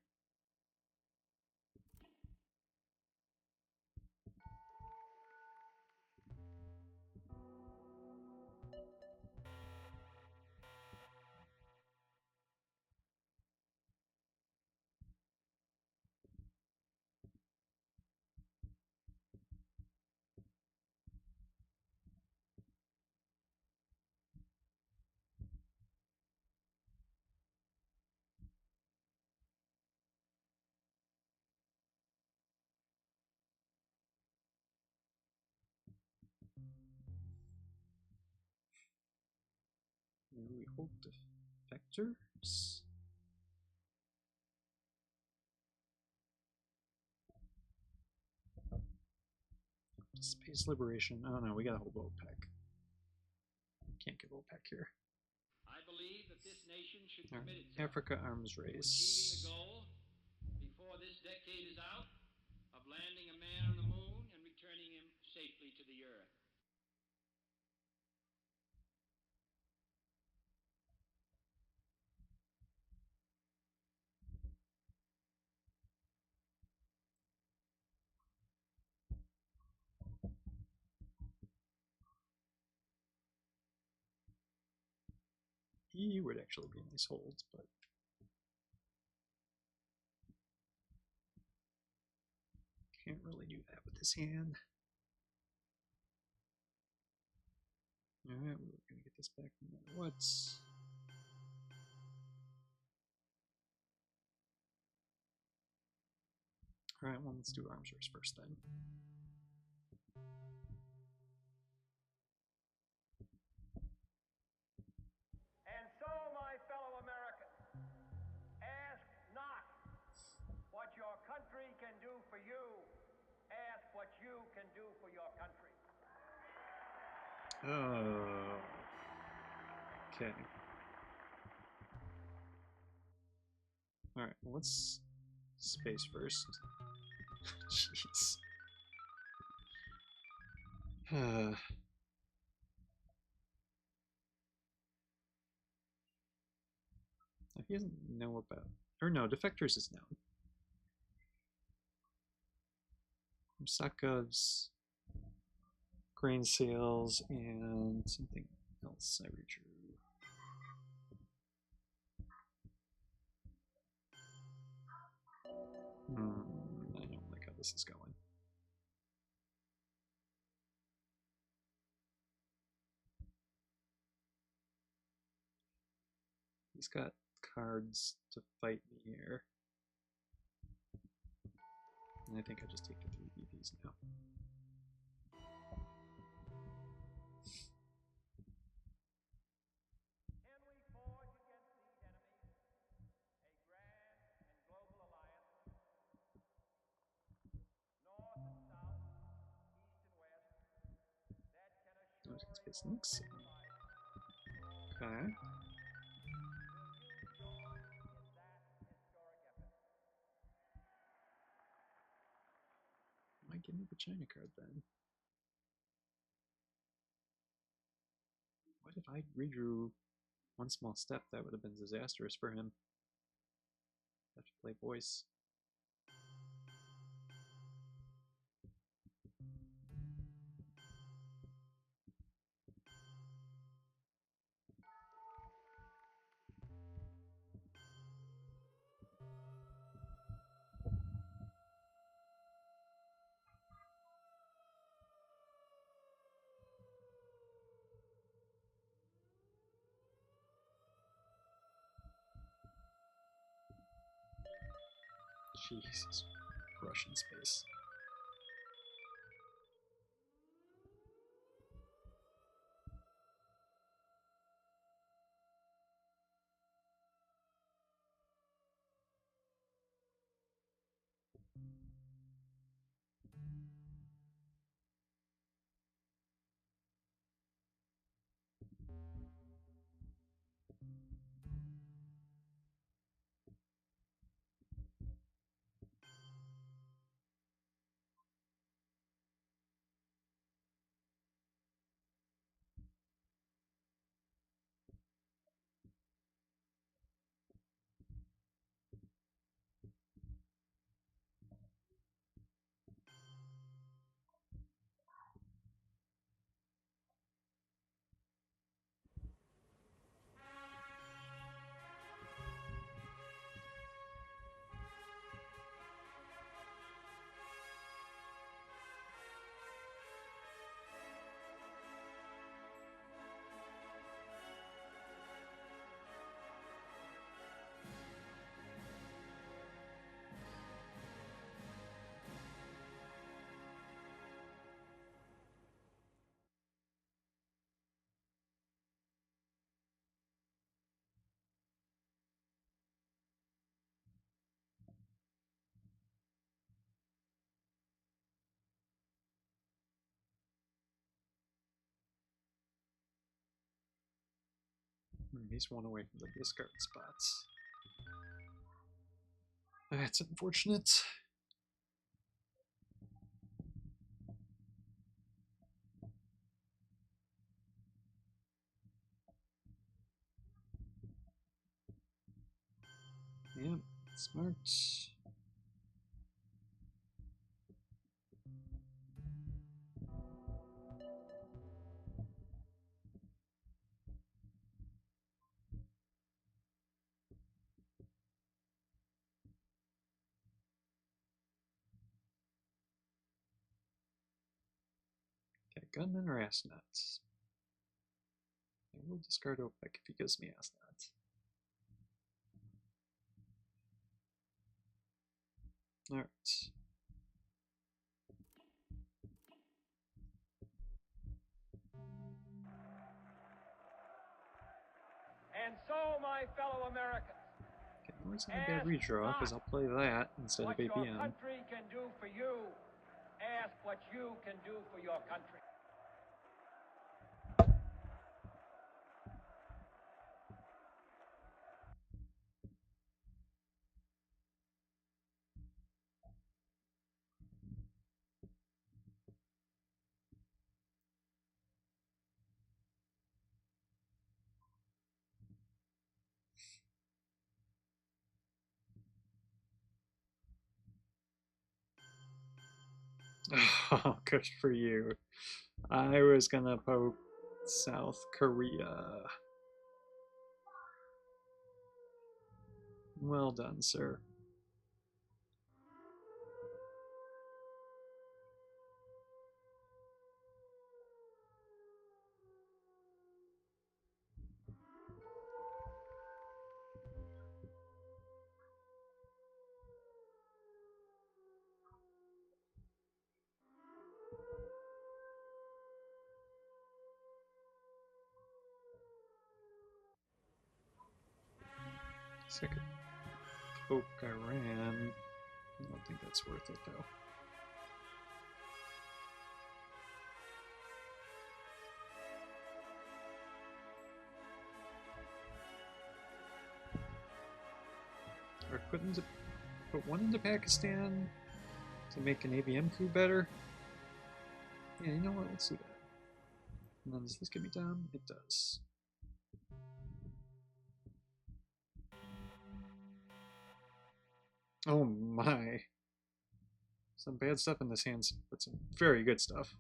B: hold defectors? Space liberation. Oh no, we gotta hold OPEC. Can't get OPEC here.
K: I believe that this nation should
B: Right.
K: commit itself
B: Africa arms
K: to
B: race.
K: achieving the goal before this decade is out of landing a man on the moon and returning him safely to the earth.
B: He would actually be a nice hold, but can't really do that with his hand. Alright, we're gonna get this back no matter what. Alright, well, let's do arms race first then.
O: And so, my fellow Americans, ask not what your country can do for you. Ask what you can do for your country.
B: Oh. Okay. Alright, well, let's space first. Jeez. He doesn't know about, or no, defectors is known. Sakov's grain sales and something else I redrew. I don't like how this is going. He's got cards to fight me here. And I think I just take the 3 BPs now.
O: Can we forge against these enemies a grand and global alliance? North and south, east and west, that can assure
B: Those space links. Okay. Might give me the China card then. What if I redrew one small step? That would have been disastrous for him. Have to play voice. Jesus, Russian space. He's one away from the discard spots. That's unfortunate. Yep, smart. Okay, gunman or astronaut? I will discard OPEC if he gives me astronaut. Alright.
O: And so, my fellow Americans,
B: Okay, no, it's not a bad redraw, because I'll play that instead of
O: what your
B: ABM.
O: country can do for you, ask what you can do for your country.
B: Oh, good for you. I was gonna poke South Korea. Well done, sir. Second poke Iran. I don't think that's worth it though. Or put one into Pakistan to make an ABM coup better. Yeah, you know what? Let's do that. And then does this get me down? It does. Oh my. Some bad stuff in this hand, but some very good stuff.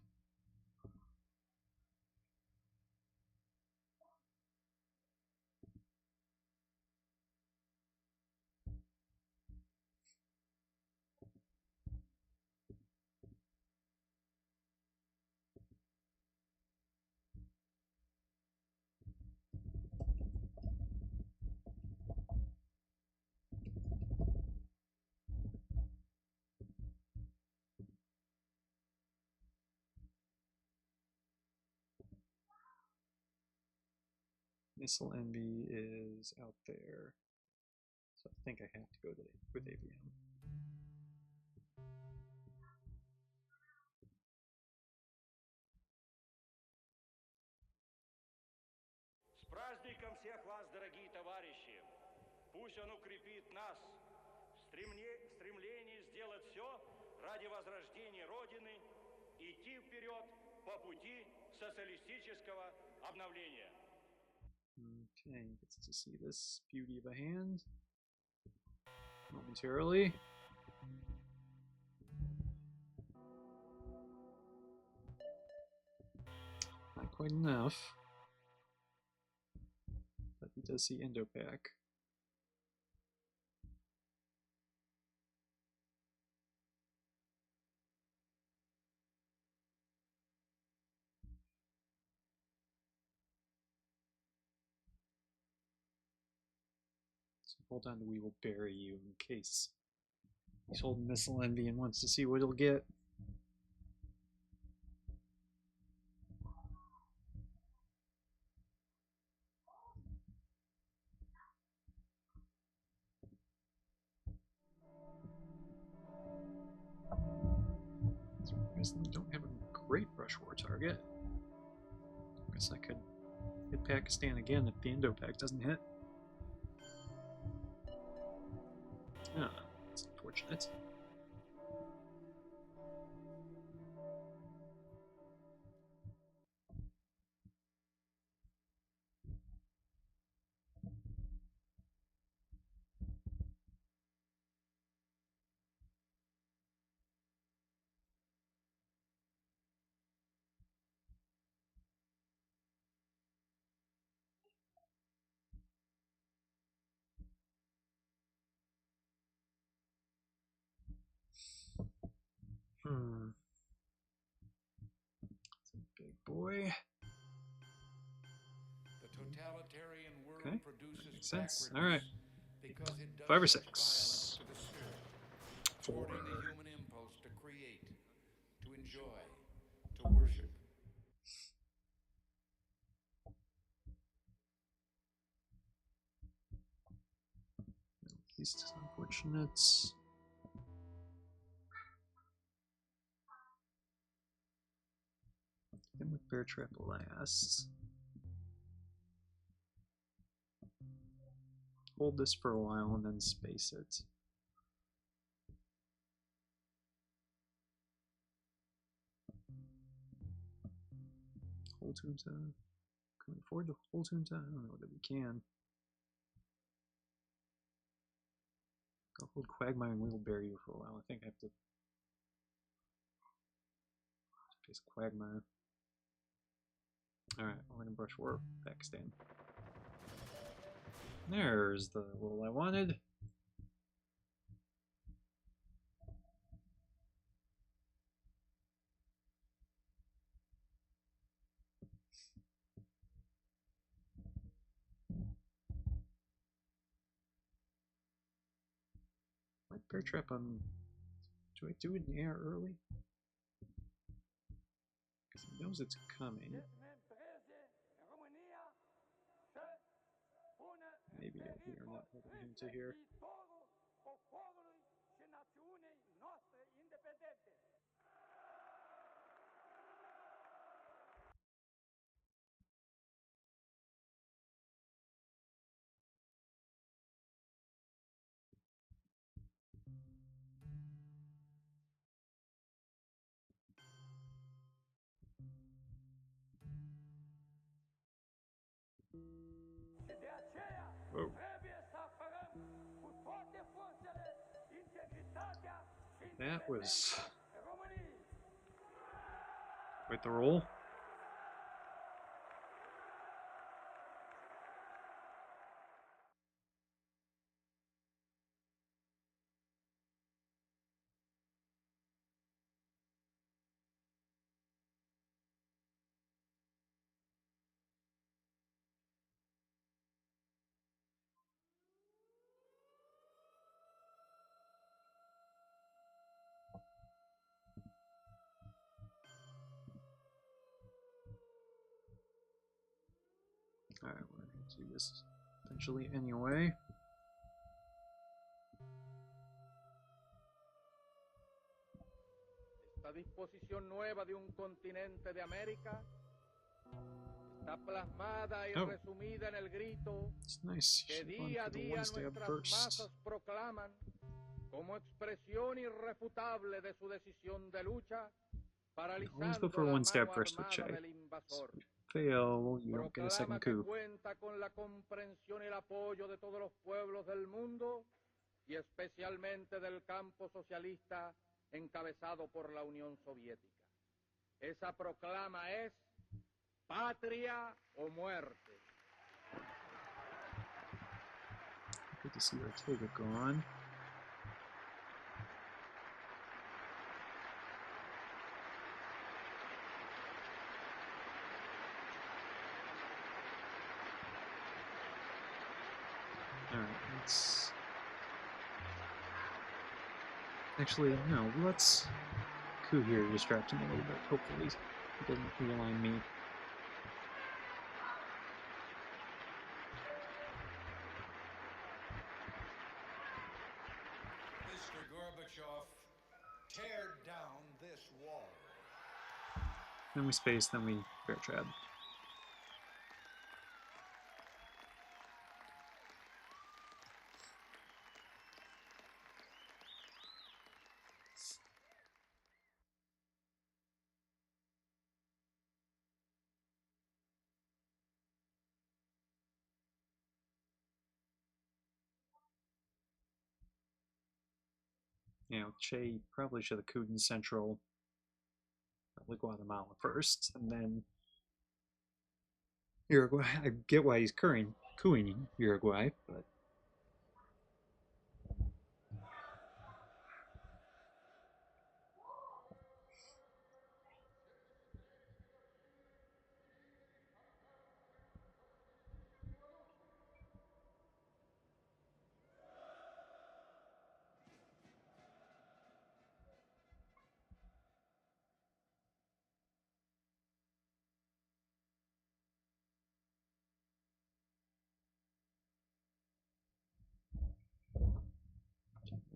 B: Missile Envy is out there. So I think I have to go with ABM.
Q: С праздником всех вас, дорогие товарищи! Пусть он укрепит нас в стремлении сделать все ради возрождения Родины, идти вперед по пути социалистического обновления.
B: Okay, gets to see this beauty of a hand momentarily. Not quite enough, but he does see Indo-Pac. So hold on to We Will Bury You in case he's holding Missile Envy and wants to see what he'll get. Surprisingly, don't have a great brush war target. I guess I could Hit Pakistan again if the Indo-Pak doesn't hit. Ah, that's unfortunate. It's a big boy.
M: The totalitarian world
B: Okay,
M: produces
B: that makes sense.
M: backwardness
B: All right,
M: because it does
B: 5 or
M: such
B: 6.
M: violence to the spirit,
B: 4.
M: thwarting the human impulse to create, to enjoy, to worship.
B: These unfortunate. Then with Bear Trap last. Hold this for a while and then space it. Hold Tombstone. Can we afford to hold Tombstone? I don't know that we can. I'll hold Quagmire and Wheelbarrow you for a while. I think I have to face Quagmire. Alright, we're gonna brush war Pakistan. There's the roll I wanted. Might Bear Trap on. Do I do it in air early? Because he knows it's coming. Maybe we are not holding him to here. Whoa. That was quite the roll. Alright, we're going to do this eventually anyway.
P: Esta disposición nueva de un continente de América está plasmada y resumida en el grito que día a día nuestras masas proclaman como expresión irrefutable de su decisión de lucha, paralizando la mano armada del invasor.
B: Fail, you don't get a second coup.
P: Cuenta con la comprensión y el apoyo de todos los pueblos del mundo y especialmente del campo socialista encabezado por la Unión Soviética. Esa proclama es patria o muerte.
B: Good to see Ortega gone. Alright, let's... Actually, no, let's coup here to distract him a little bit. Hopefully he doesn't realign me.
M: Mr. Gorbachev, tear down this wall.
B: Then we space, then we bear trap. You know, Che probably should have cooed in Central, probably Guatemala first, and then Uruguay. I get why he's cooing Uruguay, but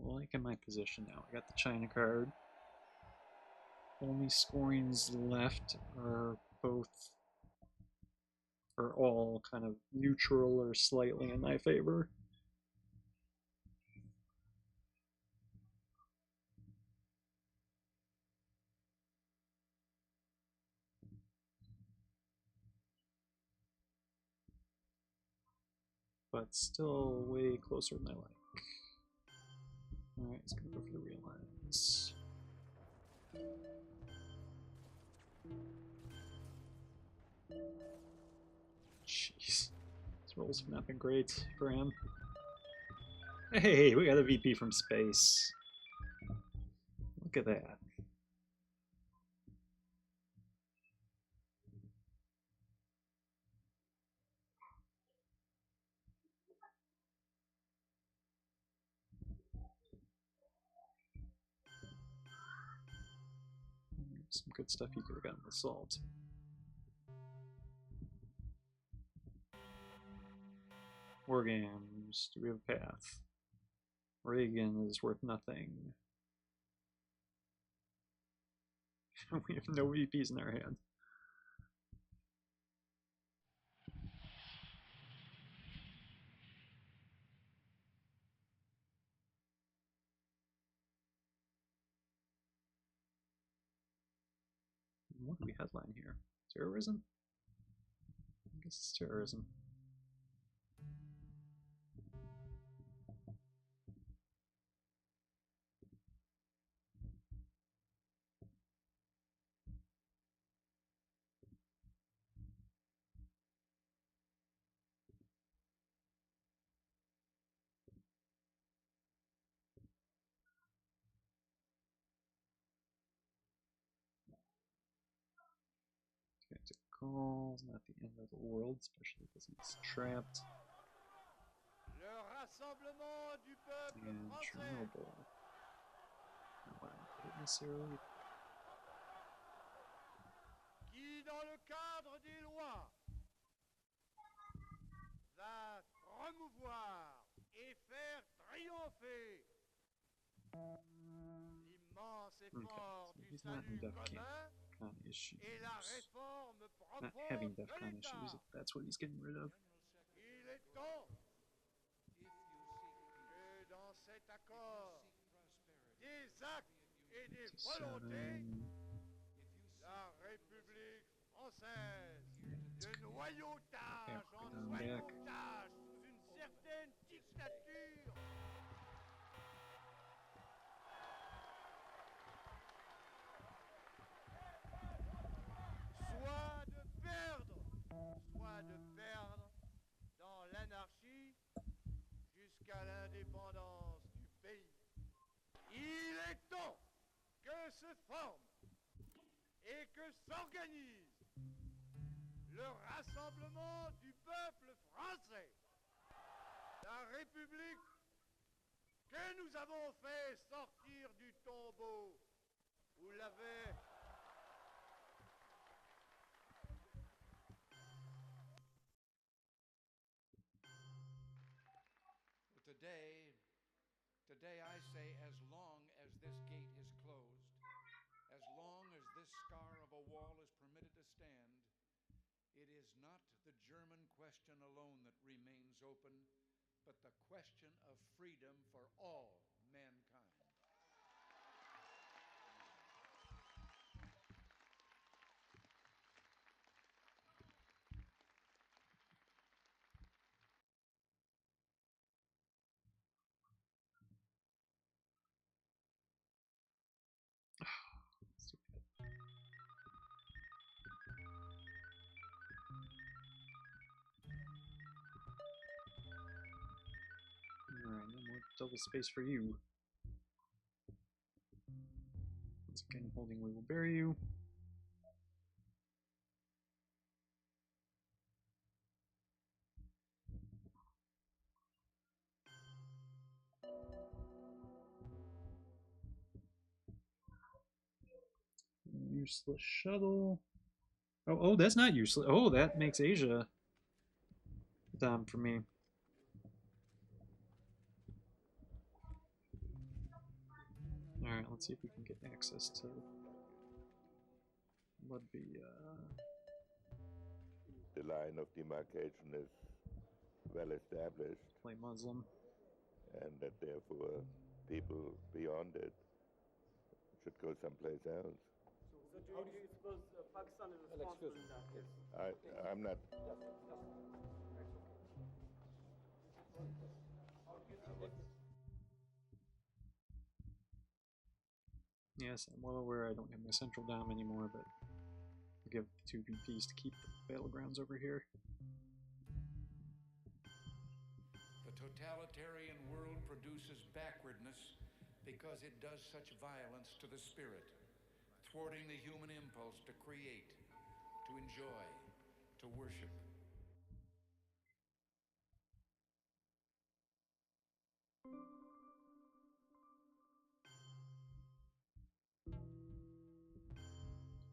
B: like in my position now. I got the China card. Only scorings left are all kind of neutral or slightly in my favor. But still way closer than I like. Alright, let's go for the real lines. Jeez. This roll's not been great for him. Hey, we got a VP from space. Look at that. Some good stuff you could have gotten with Salt. War games. Do we have a path? Reagan is worth nothing. We have no VPs in our hand. What do we headline here? Terrorism? I guess it's terrorism. Tactical, not the end of the world, especially because he's trapped. And Chernobyl. Not what I put necessarily.
O: Qui, dans le cadre des lois, va promouvoir et faire triompher l'immense effort du salut commun et la réforme
B: Not
O: profonde
B: having
O: de
B: DEFCON
O: l'État.
B: issues, if that's what he's getting rid of.
O: Il est temps que dans cet accord, des actes et des volontés, la République française, de noyautage en noyautage sous une certaine dictature, soit de perdre dans l'anarchie jusqu'à l'indépendance du pays. Il est temps que se forme et que s'organise le rassemblement du peuple français. La République que nous avons fait sortir du tombeau, vous l'avez
R: Today I say, as long as this gate is closed, as long as this scar of a wall is permitted to stand, it is not the German question alone that remains open, but the question of freedom for all mankind.
B: fill the space for you. Once again, holding we will bury you. Useless shuttle. Oh, that's not useless. Oh, that makes Asia dumb for me. Alright, let's see if we can get access to Ludwig.
S: The line of demarcation is well established.
B: Play Muslim.
S: And that therefore people beyond it should go someplace else.
L: So do you suppose Pakistan is responsible in that case?
S: I'm not.
B: Yes, I'm well aware I don't have my central dom anymore, but I'll give 2 VPs to keep the battlegrounds over here.
R: The totalitarian world produces backwardness because it does such violence to the spirit, thwarting the human impulse to create, to enjoy, to worship.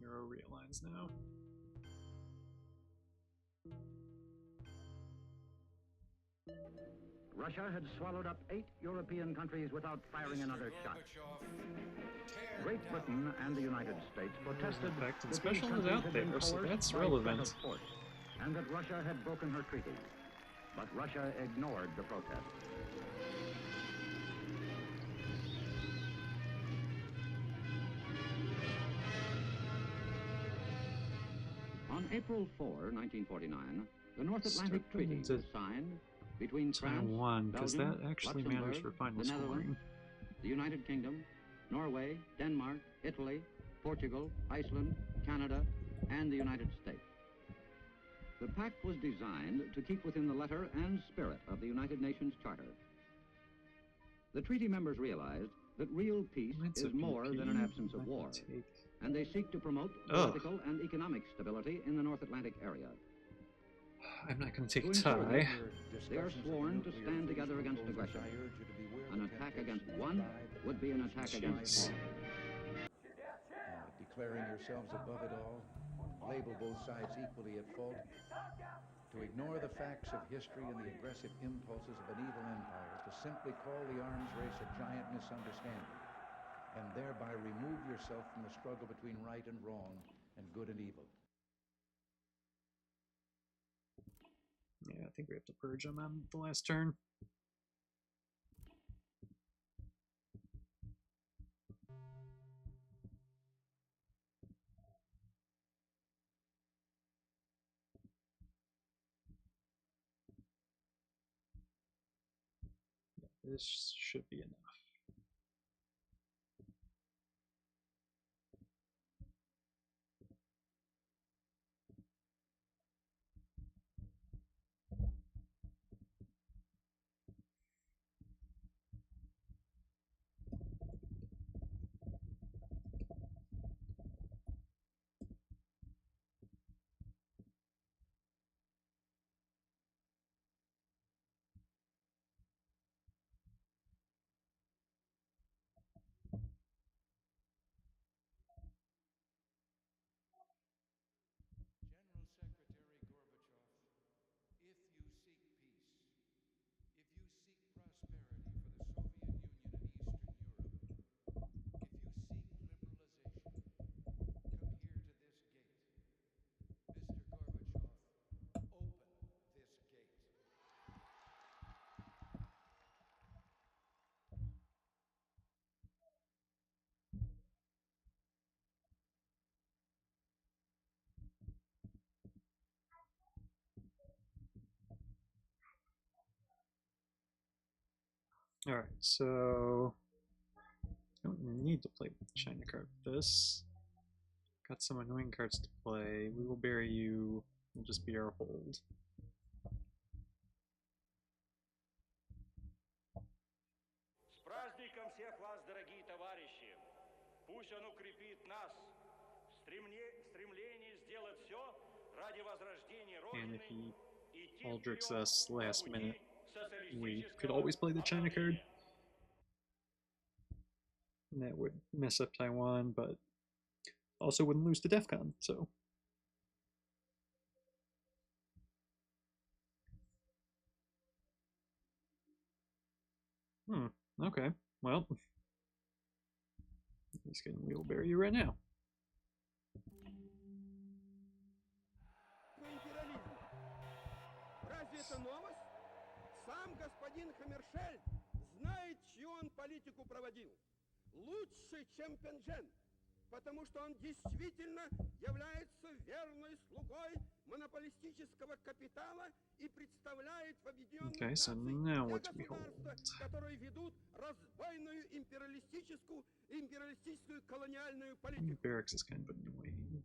B: Euro realigns now.
T: Russia had swallowed up 8 European countries without firing another shot. Great Britain and the United States protested
B: that
T: these
B: special is
T: countries
B: out
T: had
B: there,
T: been
B: so
T: coerced
B: that's
T: by
B: relevant.
T: threat of force, and that Russia had broken her treaties. But Russia ignored the protest. On April 4, 1949, the North Atlantic Treaty was signed between
B: Taiwan,
T: France,
B: because
T: Belgium,
B: that actually matters for
T: Luxembourg,
B: final
T: the
B: scoring.
T: Netherlands, the United Kingdom, Norway, Denmark, Italy, Portugal, Iceland, Canada, and the United States. The pact was designed to keep within the letter and spirit of the United Nations Charter. The treaty members realized that real peace is more than an absence of war, and they seek to promote political and economic stability in the North Atlantic area.
B: I'm not going to take
T: To ensure
B: tie.
T: this, they are sworn to stand together against aggression. An attack against one would be an attack against all.
R: Declaring yourselves above it all, label both sides equally at fault, to ignore the facts of history and the aggressive impulses of an evil empire, to simply call the arms race a giant misunderstanding, and thereby remove yourself from the struggle between right and wrong and good and evil.
B: Yeah, I think we have to purge them on the last turn. This should be enough. Alright, so I don't need to play China card with this. Got some annoying cards to play. We will bury you. We'll just be our hold.
Q: Пусть он укрепит нас в стремлении сделать все ради возрождения
B: And
Q: Родины
B: if he
Q: и идти
B: Aldrichs
Q: вперед
B: us
Q: по
B: last minute,
Q: пути
B: we could
Q: социалистического
B: always play the China card.
Q: обновления.
B: And that would mess up Taiwan, but also wouldn't lose to DEFCON, so. Okay. Well, he's getting wheelbarrow you right now.
L: Империализм. Разве это новость? Сам господин Хаммершельд знает, чью он политику проводил. Лучше, чем Пенджен, потому что он действительно является верной слугой монополистического капитала и представляет в Объединенных
B: Okay, so
L: Нациях
B: now
L: те
B: what do we
L: государства,
B: hold?
L: которые ведут разбойную империалистическую колониальную политику.
B: Barracks is kind of annoying.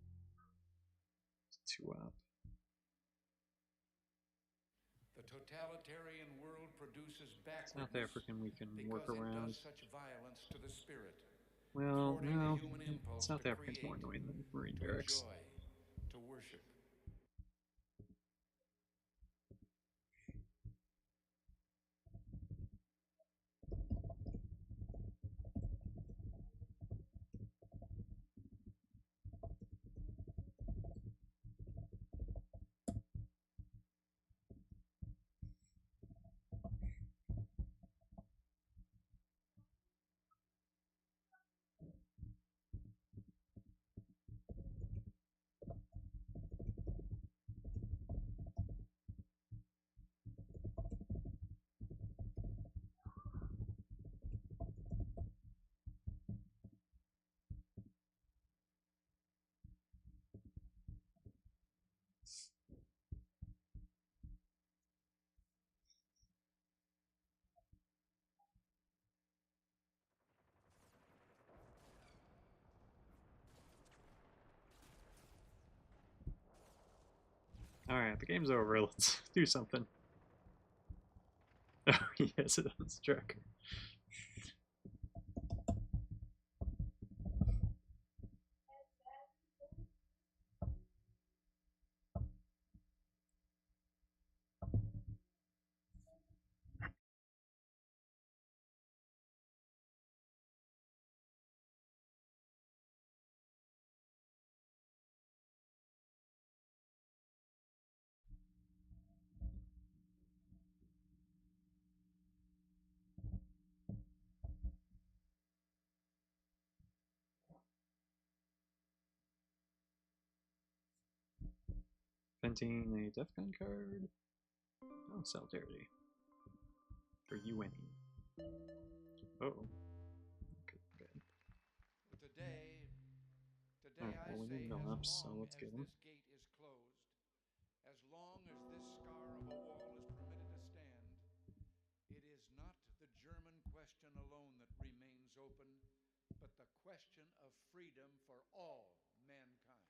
B: It's too up.
R: The totalitarian world produces
B: South African we can work
R: because it
B: around.
R: does such violence to the spirit.
B: Well,
R: thwarting
B: no,
R: the human impulse
B: South
R: to
B: African's more
R: create,
B: annoying than Marine
R: to
B: Barracks.
R: enjoy, to worship.
B: Alright, the game's over. Let's do something. Oh, he has it on his truck. Venting a DEFCON card. Oh, Solidarity. For you winning. Uh-oh. Okay, good.
R: Today
B: Alright,
R: I
B: well, we
R: say,
B: need no
R: as
B: ups, so
R: long
B: let's
R: as
B: get him.
R: this gate is closed, as long as this scar of a wall is permitted to stand, it is not the German question alone that remains open, but the question of freedom for all mankind.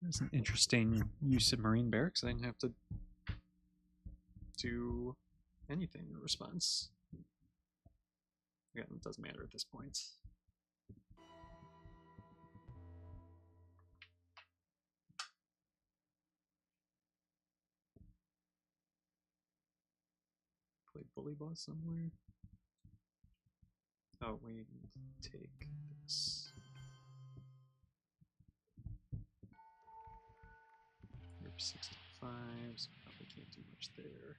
B: That's an interesting use of Marine Barracks. I didn't have to do anything in response. Again, it doesn't matter at this point. Play Bully Boss somewhere. Oh, we need to take this. 65, so probably can't do much there.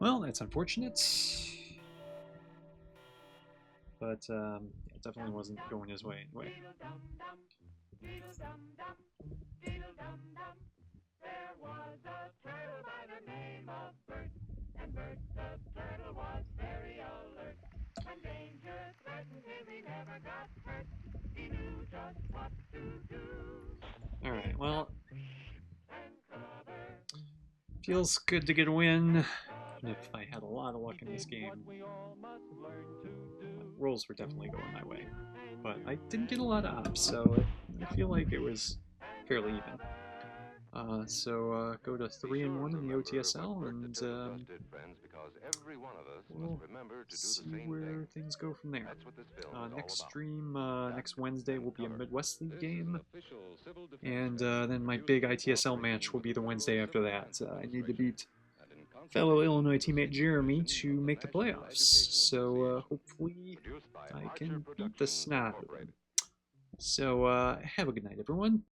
B: Well, that's unfortunate. But it definitely wasn't going his way anyway.
U: There was a turtle by the name of Bert, and Bert the turtle was very alert. When danger threatened him, he never got hurt. He knew just what to do.
B: Alright, well, feels good to get a win, even if I had a lot of luck in this game. Rolls were definitely going my way, but I didn't get a lot of ops, so I feel like it was fairly even. So go to 3-1 in the OTSL, and we'll see where things go from there. Next stream, next Wednesday, will be a Midwest League game, and then my big ITSL match will be the Wednesday after that. I need to beat fellow Illinois teammate Jeremy to make the playoffs, so hopefully I can beat the snot out of him. So have a good night, everyone.